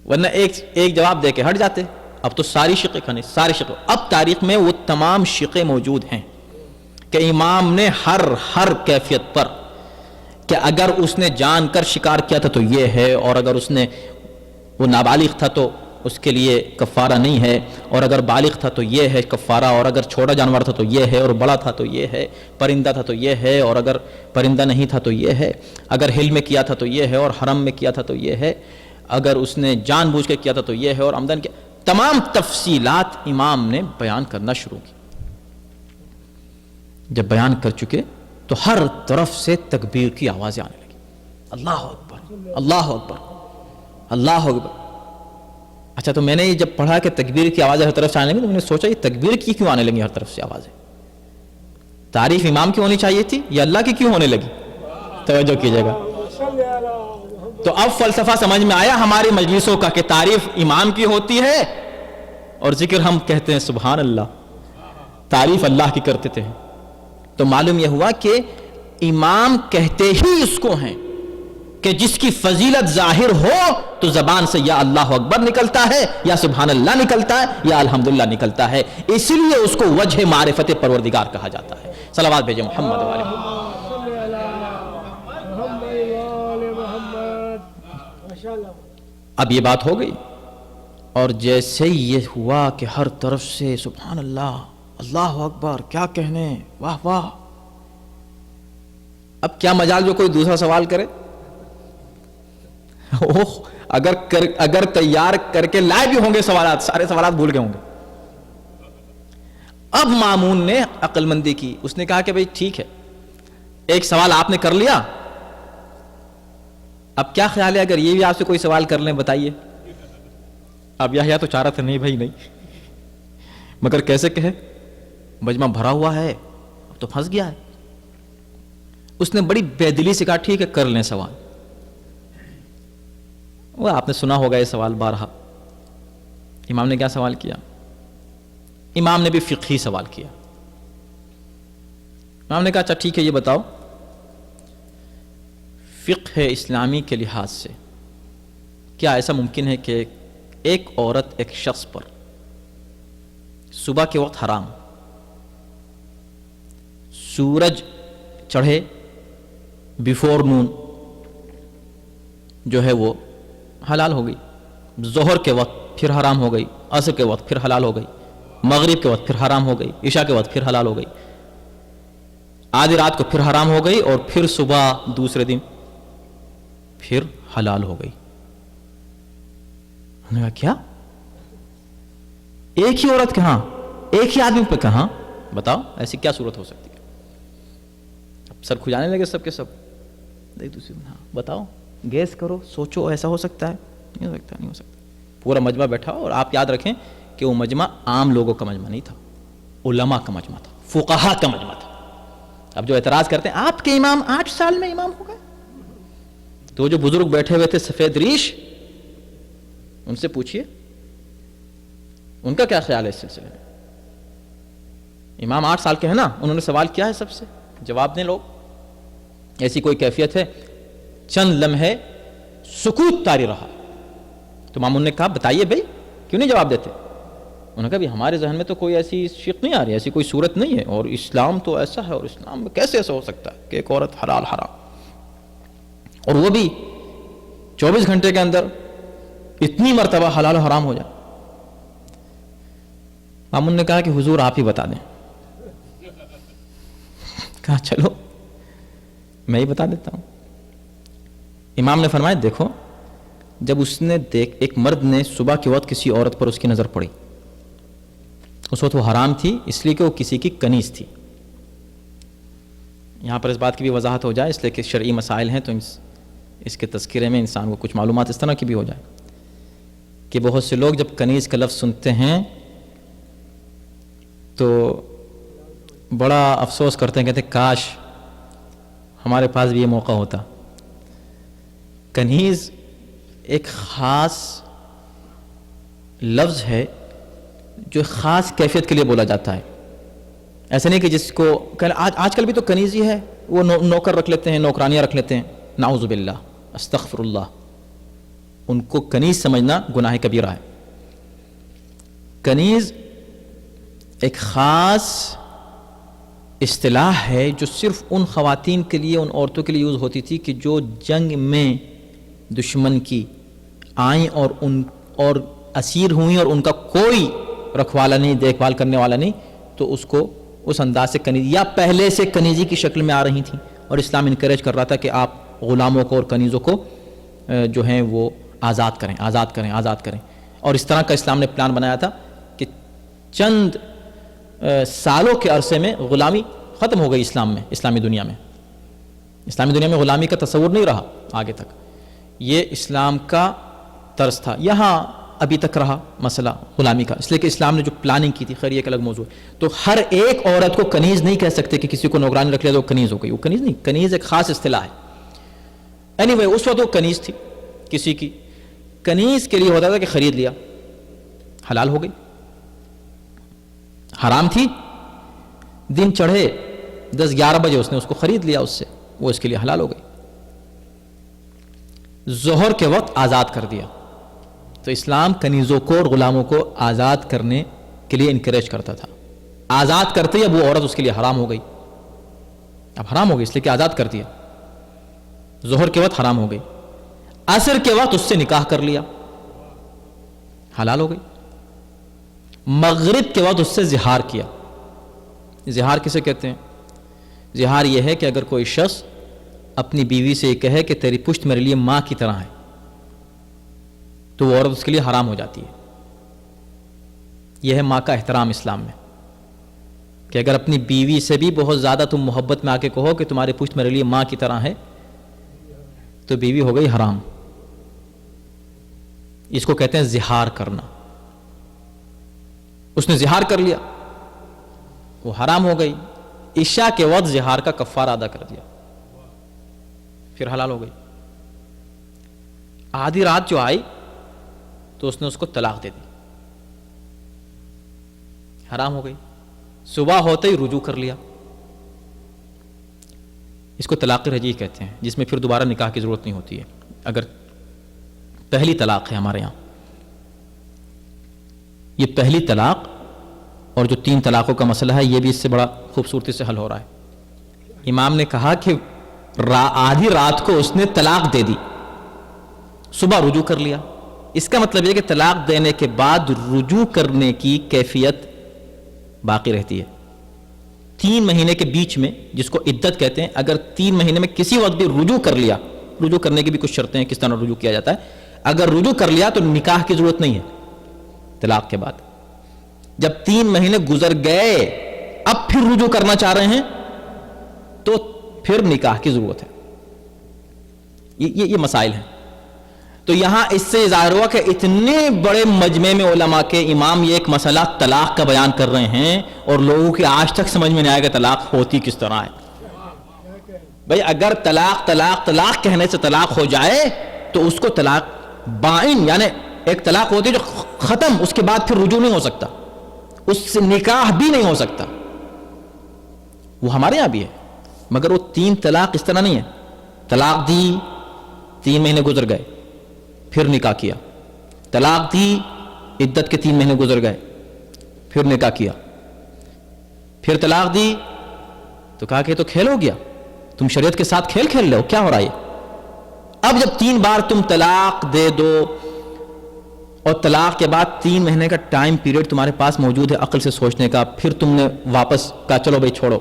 ورنہ ایک جواب دے کے ہٹ جاتے. اب تو ساری شقیں کھانے, ساری شقیں. اب تاریخ میں وہ تمام شقیں موجود ہیں کہ امام نے ہر کیفیت پر کہ اگر اس نے جان کر شکار کیا تھا تو یہ ہے، اور اگر اس نے وہ نابالغ تھا تو اس کے لیے کفارہ نہیں ہے، اور اگر بالغ تھا تو یہ ہے کفارہ، اور اگر چھوٹا جانور تھا تو یہ ہے، اور بڑا تھا تو یہ ہے، پرندہ تھا تو یہ ہے، اور اگر پرندہ نہیں تھا تو یہ ہے، اگر ہل میں کیا تھا تو یہ ہے، اور حرم میں کیا تھا تو یہ ہے، اگر اس نے جان بوجھ کے کیا تھا تو یہ ہے، اور عمدن کیا، تمام تفصیلات امام نے بیان کرنا شروع کی۔ جب بیان کر چکے تو ہر طرف سے تکبیر کی آوازیں آنے لگی، اللہ اکبر اللہ اکبر اللہ اکبر۔ اچھا تو میں نے یہ جب پڑھا کہ تکبیر کی آوازیں ہر طرف سے آنے لگی تو میں نے سوچا یہ تکبیر کی کیوں آنے لگی ہر طرف سے آوازیں؟ تعریف امام کی ہونی چاہیے تھی یا اللہ کی کیوں ہونے لگی؟ توجہ کیجیے گا۔ تو اب فلسفہ سمجھ میں آیا ہماری مجلسوں کا کہ تعریف امام کی ہوتی ہے اور ذکر ہم کہتے ہیں سبحان اللہ، تعریف اللہ کی کرتے تھے۔ تو معلوم یہ ہوا کہ امام کہتے ہی اس کو ہیں کہ جس کی فضیلت ظاہر ہو تو زبان سے یا اللہ اکبر نکلتا ہے یا سبحان اللہ نکلتا ہے یا الحمدللہ نکلتا ہے، اس لیے اس کو وجہ معرفت پروردگار کہا جاتا ہے۔ صلوات بھیجیں محمد والے اب یہ بات ہو گئی، اور جیسے یہ ہوا کہ ہر طرف سے سبحان اللہ اللہ اکبر، کیا کہنے، واہ واہ، اب کیا مجال جو کوئی دوسرا سوال کرے؟ اوہ اگر تیار کر کے لائے بھی ہوں گے سوالات، سارے سوالات بھول گئے ہوں گے۔ اب مامون نے عقل مندی کی، اس نے کہا کہ بھئی ٹھیک ہے، ایک سوال آپ نے کر لیا، اب کیا خیال ہے اگر یہ بھی آپ سے کوئی سوال کر لیں، بتائیے۔ اب یحییٰ تو چاہ رہا تھا نہیں بھائی نہیں، مگر کیسے کہے، مجمع بھرا ہوا ہے، اب تو پھنس گیا ہے۔ اس نے بڑی بے دلی سے کہا ٹھیک ہے کر لیں سوال۔ وہ آپ نے سنا ہوگا یہ سوال بارہا۔ امام نے کیا سوال کیا؟ امام نے بھی فقہی سوال کیا۔ امام نے کہا اچھا ٹھیک ہے یہ بتاؤ، فقہ اسلامی کے لحاظ سے کیا ایسا ممکن ہے کہ ایک عورت ایک شخص پر صبح کے وقت حرام، سورج چڑھے بیفور نون جو ہے وہ حلال ہو گئی، ظہر کے وقت پھر حرام ہو گئی، عصر کے وقت پھر حلال ہو گئی، مغرب کے وقت پھر حرام ہو گئی، عشاء کے وقت پھر حلال ہو گئی، آدھی رات کو پھر حرام ہو گئی، اور پھر صبح دوسرے دن پھر حلال ہو گئی۔ انہوں نے کہا کیا؟ ایک ہی عورت کہاں، ایک ہی آدمی پہ کہاں؟ بتاؤ ایسی کیا صورت ہو سکتی ہے؟ اب سر کھجانے لگے سب کے سب، دیکھ دوسری ہاں بتاؤ، گیس کرو، سوچو، ایسا ہو سکتا ہے؟ نہیں ہو سکتا، نہیں ہو سکتا۔ پورا مجمع بیٹھا، اور آپ یاد رکھیں کہ وہ مجمع عام لوگوں کا مجمع نہیں تھا، علماء کا مجمع تھا، فقہاء کا مجمع تھا۔ اب جو اعتراض کرتے ہیں آپ کے امام 8 سال میں امام ہو گئے، تو جو بزرگ بیٹھے ہوئے تھے سفید ریش، ان سے پوچھئے ان کا کیا خیال ہے اس سلسلے میں۔ امام 8 سال کے ہیں نا، انہوں نے سوال کیا ہے سب سے، جواب دیں لوگ۔ ایسی کوئی کیفیت ہے؟ چند لمحے سکوت طاری رہا، تو مامون نے کہا بتائیے بھائی کیوں نہیں جواب دیتے؟ انہوں نے کہا بھی ہمارے ذہن میں تو کوئی ایسی شک نہیں آ رہی، ایسی کوئی صورت نہیں ہے، اور اسلام تو ایسا ہے، اور اسلام میں کیسے ایسا ہو سکتا ہے کہ ایک عورت حلال حرام، اور وہ بھی 24 گھنٹے کے اندر اتنی مرتبہ حلال و حرام ہو جائے۔ مامون نے کہا کہ حضور آپ ہی بتا دیں۔ کہا چلو میں ہی بتا دیتا ہوں۔ امام نے فرمایا دیکھو، جب اس نے ایک مرد نے صبح کے وقت کسی عورت پر اس کی نظر پڑی، اس وقت وہ حرام تھی اس لیے کہ وہ کسی کی کنیز تھی۔ یہاں پر اس بات کی بھی وضاحت ہو جائے اس لیے کہ شرعی مسائل ہیں، تو اس کے تذکرے میں انسان کو کچھ معلومات اس طرح کی بھی ہو جائے کہ بہت سے لوگ جب کنیز کا لفظ سنتے ہیں تو بڑا افسوس کرتے ہیں، کہتے ہیں کاش ہمارے پاس بھی یہ موقع ہوتا۔ کنیز ایک خاص لفظ ہے جو خاص کیفیت کے لیے بولا جاتا ہے، ایسا نہیں کہ جس کو آج کل بھی تو کنیز ہی ہے، وہ نوکر رکھ لیتے ہیں، نوکرانیاں رکھ لیتے ہیں، نعوذ باللہ استغفر اللہ، ان کو کنیز سمجھنا گناہ کبیرہ ہے۔ کنیز ایک خاص اصطلاح ہے جو صرف ان خواتین کے لیے، ان عورتوں کے لیے یوز ہوتی تھی کہ جو جنگ میں دشمن کی آئیں اور اسیر ہوئیں اور ان کا کوئی رکھوالا نہیں، دیکھ بھال کرنے والا نہیں، تو اس کو اس انداز سے کنیز یا پہلے سے کنیزی کی شکل میں آ رہی تھیں، اور اسلام انکریج کر رہا تھا کہ آپ غلاموں کو اور کنیزوں کو جو ہیں وہ آزاد کریں آزاد کریں آزاد کریں. اور اس طرح کا اسلام نے پلان بنایا تھا کہ چند سالوں کے عرصے میں غلامی ختم ہو گئی اسلام میں، اسلامی دنیا میں غلامی کا تصور نہیں رہا آگے تک. یہ اسلام کا طرز تھا. یہاں ابھی تک رہا مسئلہ غلامی کا، اس لیے کہ اسلام نے جو پلاننگ کی تھی، خیر یہ ایک الگ موضوع ہے. تو ہر ایک عورت کو کنیز نہیں کہہ سکتے کہ کسی کو نوکرانی رکھ لیا تو وہ کنیز ہو گئی. وہ کنیز نہیں، کنیز ایک خاص اصطلاح ہے. اینی اس وقت وہ کنیز تھی کسی کی. کنیز کے لیے ہوتا تھا کہ خرید لیا، حلال ہو گئی. حرام تھی، دن چڑھے 10-11 بجے اس نے اس کو خرید لیا، اس سے وہ اس کے لیے حلال ہو گئی. ظہر کے وقت آزاد کر دیا. تو اسلام کنیزوں کو اور غلاموں کو آزاد کرنے کے لیے انکریج کرتا تھا. آزاد کرتے ہی اب وہ عورت اس کے لیے حرام ہو گئی. اب حرام ہو گئی اس لیے کہ آزاد کر دیا. ظہر کے وقت حرام ہو گئی، عصر کے وقت اس سے نکاح کر لیا، حلال ہو گئی. مغرب کے وقت اس سے زہار کیا. زہار کسے کہتے ہیں؟ زہار یہ ہے کہ اگر کوئی شخص اپنی بیوی سے یہ کہے کہ تیری پشت میرے لیے ماں کی طرح ہے، تو وہ عورت اس کے لیے حرام ہو جاتی ہے. یہ ہے ماں کا احترام اسلام میں، کہ اگر اپنی بیوی سے بھی بہت زیادہ تم محبت میں آ کے کہو کہ تمہاری پشت میرے لیے ماں کی طرح ہے، تو بیوی ہو گئی حرام. اس کو کہتے ہیں زہار کرنا. اس نے زہار کر لیا، وہ حرام ہو گئی. عشاء کے وقت زہار کا کفارہ ادا کر دیا، پھر حلال ہو گئی. آدھی رات جو آئی تو اس نے اس کو طلاق دے دی، حرام ہو گئی. صبح ہوتے ہی رجوع کر لیا. اس کو طلاق رجیع کہتے ہیں، جس میں پھر دوبارہ نکاح کی ضرورت نہیں ہوتی ہے اگر پہلی طلاق ہے. ہمارے یہاں یہ پہلی طلاق اور جو 3 طلاقوں کا مسئلہ ہے، یہ بھی اس سے بڑا خوبصورتی سے حل ہو رہا ہے. امام نے کہا کہ آدھی رات کو اس نے طلاق دے دی، صبح رجوع کر لیا. اس کا مطلب یہ کہ طلاق دینے کے بعد رجوع کرنے کی کیفیت باقی رہتی ہے. 3 مہینے کے بیچ میں، جس کو عدت کہتے ہیں، اگر 3 مہینے میں کسی وقت بھی رجوع کر لیا، رجوع کرنے کی بھی کچھ شرطیں ہیں کس طرح رجوع کیا جاتا ہے. اگر رجوع کر لیا تو نکاح کی ضرورت نہیں ہے طلاق کے بعد. جب 3 مہینے گزر گئے اب پھر رجوع کرنا چاہ رہے ہیں تو پھر نکاح کی ضرورت ہے. یہ مسائل ہیں. تو یہاں اس سے ظاہر ہوا کہ اتنے بڑے مجمع میں علماء کے امام یہ ایک مسئلہ طلاق کا بیان کر رہے ہیں اور لوگوں کی آج تک سمجھ میں نہیں آیا کہ طلاق ہوتی کس طرح ہے. بھئی اگر طلاق کہنے سے طلاق ہو جائے تو اس کو طلاق بائن، یعنی ایک طلاق ہوتی ہے جو ختم، اس کے بعد پھر رجوع نہیں ہو سکتا، اس سے نکاح بھی نہیں ہو سکتا. وہ ہمارے یہاں بھی ہے، مگر وہ 3 طلاق اس طرح نہیں ہے. طلاق دی، 3 مہینے گزر گئے، پھر نکاح کیا. طلاق دی، عدت کے 3 مہینے گزر گئے، پھر نکاح کیا. پھر طلاق دی تو کہا کہ تو کھیل ہو گیا، تم شریعت کے ساتھ کھیل کھیل رہے ہو، کیا ہو رہا ہے؟ اب جب 3 بار تم طلاق دے دو اور طلاق کے بعد 3 مہینے کا ٹائم پیریڈ تمہارے پاس موجود ہے عقل سے سوچنے کا، پھر تم نے واپس کہا چلو بھائی چھوڑو،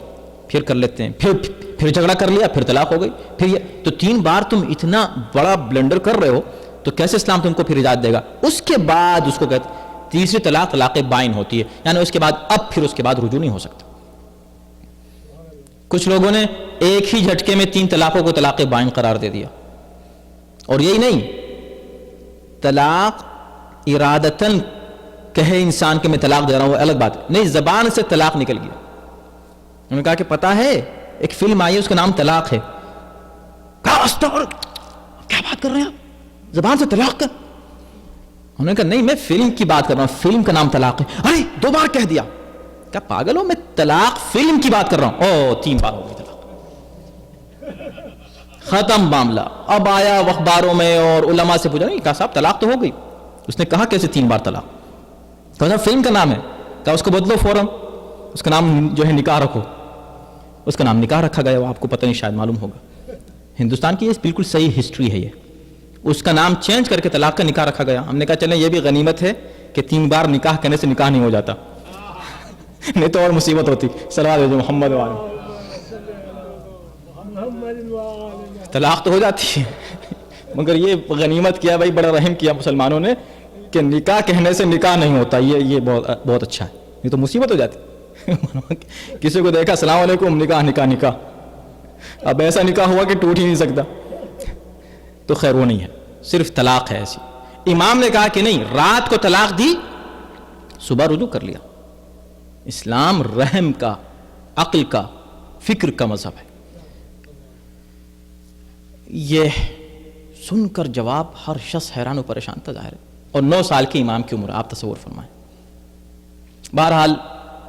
پھر کر لیتے ہیں، پھر جھگڑا کر لیا، پھر طلاق ہو گئی، پھر یہ تو 3 بار تم اتنا بڑا بلنڈر کر رہے ہو تو کیسے اسلام تم کو پھر اجازت دے گا؟ اس کے بعد اس کو کہتے تیسری طلاق طلاق بائن ہوتی ہے، یعنی اس کے بعد اب پھر اس کے بعد رجوع نہیں ہو سکتا. کچھ لوگوں نے ایک ہی جھٹکے میں 3 طلاقوں کو طلاق بائن قرار دے دیا. اور یہی نہیں، طلاق ارادتاً کہے انسان کہ میں طلاق دے رہا ہوں وہ الگ بات نہیں، زبان سے طلاق نکل گیا. انہوں نے کہا کہ پتہ ہے ایک فلم آئی ہے اس کا نام طلاق ہے. کہا کیا بات کر رہے ہیں آپ، زبان سے طلاق کا؟ انہوں نے کہا نہیں میں فلم کی بات کر رہا ہوں، فلم کا نام طلاق ہے. ارے 2 بار کہہ دیا. کیا پاگل ہو، میں طلاق فلم کی بات کر رہا ہوں. 3 بار ہو گئی طلاق، ختم معاملہ. اب آیا اخباروں میں اور علماء سے پوچھا، نہیں کہا صاحب طلاق تو ہو گئی. اس نے کہا کیسے 3 بار طلاق؟ کہا فلم کا نام ہے. کہا اس کو بدلو فوراً، اس کا نام جو ہے نکاح رکھو. اس کا نام نکاح رکھا گیا, وہ آپ کو پتہ نہیں شاید معلوم ہوگا. ہندوستان کی یہ بالکل صحیح ہسٹری ہے, یہ اس کا نام چینج کر کے طلاق کا نکاح رکھا گیا. ہم نے کہا چلیں یہ بھی غنیمت ہے کہ 3 بار نکاح کرنے سے نکاح نہیں ہو جاتا, نہیں تو اور مصیبت ہوتی. صلوات علی محمد وعلی. طلاق تو ہو جاتی ہے مگر یہ غنیمت کیا بھائی, بڑا رحم کیا مسلمانوں نے کہ نکاح کہنے سے نکاح نہیں ہوتا. یہ بہت اچھا ہے, یہ تو مصیبت ہو جاتی. کسی کو دیکھا السلام علیکم, نکاح نکاح نکاح, اب ایسا نکاح ہوا کہ ٹوٹ ہی نہیں سکتا. تو خیر وہ نہیں ہے, صرف طلاق ہے ایسی. امام نے کہا کہ نہیں, رات کو طلاق دی, صبح رجوع کر لیا. اسلام رحم کا, عقل کا, فکر کا مذہب ہے. یہ سن کر جواب ہر شخص حیران و پریشان تھا ظاہر ہے, اور 9 سال کے امام کی عمر, آپ تصور فرمائیں. بہرحال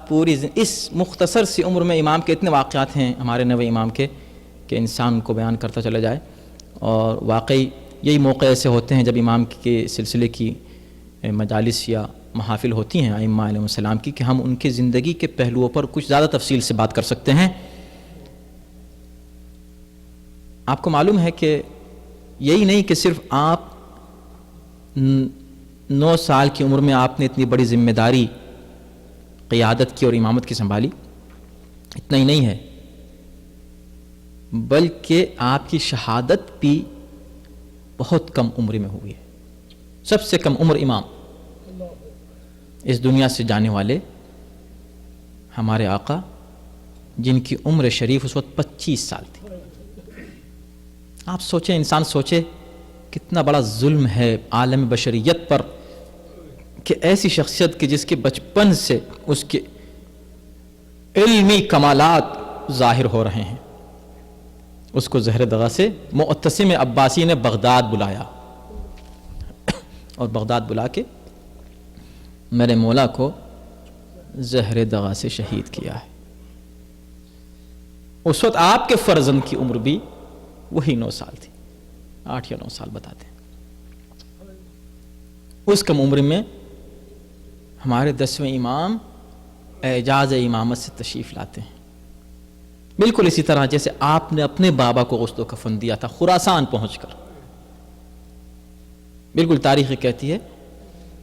پوری اس مختصر سی عمر میں امام کے اتنے واقعات ہیں ہمارے نوے امام کے کہ انسان کو بیان کرتا چلا جائے. اور واقعی یہی موقع ایسے ہوتے ہیں جب امام کے سلسلے کی مجالس یا محافل ہوتی ہیں ائمہ علیہ السلام کی, کہ ہم ان کی زندگی کے پہلوؤں پر کچھ زیادہ تفصیل سے بات کر سکتے ہیں. آپ کو معلوم ہے کہ یہی نہیں کہ صرف آپ 9 سال کی عمر میں آپ نے اتنی بڑی ذمہ داری قیادت کی اور امامت کی سنبھالی, اتنا ہی نہیں ہے بلکہ آپ کی شہادت بھی بہت کم عمر میں ہوئی ہے. سب سے کم عمر امام اس دنیا سے جانے والے ہمارے آقا, جن کی عمر شریف اس وقت 25 سال تھی. آپ سوچیں, انسان سوچے کتنا بڑا ظلم ہے عالم بشریت پر کہ ایسی شخصیت کی جس کے بچپن سے اس کے علمی کمالات ظاہر ہو رہے ہیں, اس کو زہر دغا سے معتصم عباسی نے بغداد بلایا اور بغداد بلا کے میرے مولا کو زہر دغا سے شہید کیا ہے. اس وقت آپ کے فرزند کی عمر بھی وہی 9 سال تھی, 8 یا 9 سال بتاتے ہیں. اس کم عمر میں ہمارے 10ویں امام اعجاز امامت سے تشریف لاتے ہیں, بالکل اسی طرح جیسے آپ نے اپنے بابا کو غسل و کفن دیا تھا خراسان پہنچ کر. بالکل تاریخ کہتی ہے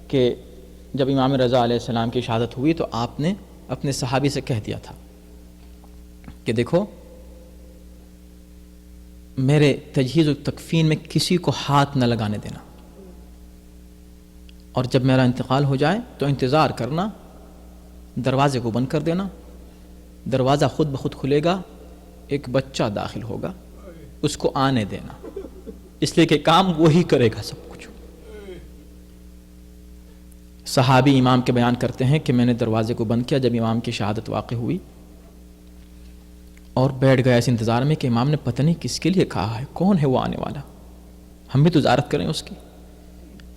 کہ جب امام رضا علیہ السلام کی شہادت ہوئی تو آپ نے اپنے صحابی سے کہہ دیا تھا کہ دیکھو میرے تجہیز و تکفین میں کسی کو ہاتھ نہ لگانے دینا, اور جب میرا انتقال ہو جائے تو انتظار کرنا, دروازے کو بند کر دینا, دروازہ خود بخود کھلے گا, ایک بچہ داخل ہوگا, اس کو آنے دینا, اس لیے کہ کام وہی کرے گا سب کچھ. صحابی امام کے بیان کرتے ہیں کہ میں نے دروازے کو بند کیا جب امام کی شہادت واقع ہوئی, اور بیٹھ گیا اس انتظار میں کہ امام نے پتہ نہیں کس کے لیے کہا ہے, کون ہے وہ آنے والا, ہم بھی تو زیارت کریں اس کی.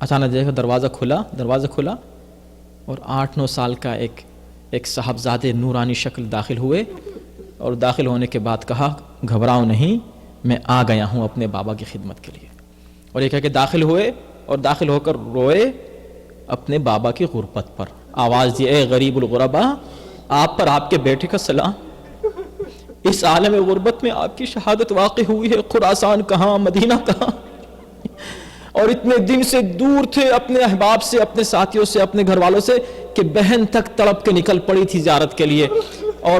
اچانک دیکھا دروازہ کھلا اور 8-9 سال کا ایک صاحبزادے نورانی شکل داخل ہوئے, اور داخل ہونے کے بعد کہا گھبراؤ نہیں, میں آ گیا ہوں اپنے بابا کی خدمت کے لیے. اور یہ کہہ کہ داخل ہوئے اور داخل ہو کر روئے اپنے بابا کی غربت پر, آواز دی اے غریب الغربا, آپ پر آپ کے بیٹے کا سلام, اس عالم غربت میں آپ کی شہادت واقع ہوئی ہے, خراسان کہاں, مدینہ کہاں, اور اتنے دن سے دور تھے اپنے احباب سے, اپنے ساتھیوں سے, اپنے گھر والوں سے, کہ بہن تک تڑپ کے نکل پڑی تھی زیارت کے لیے, اور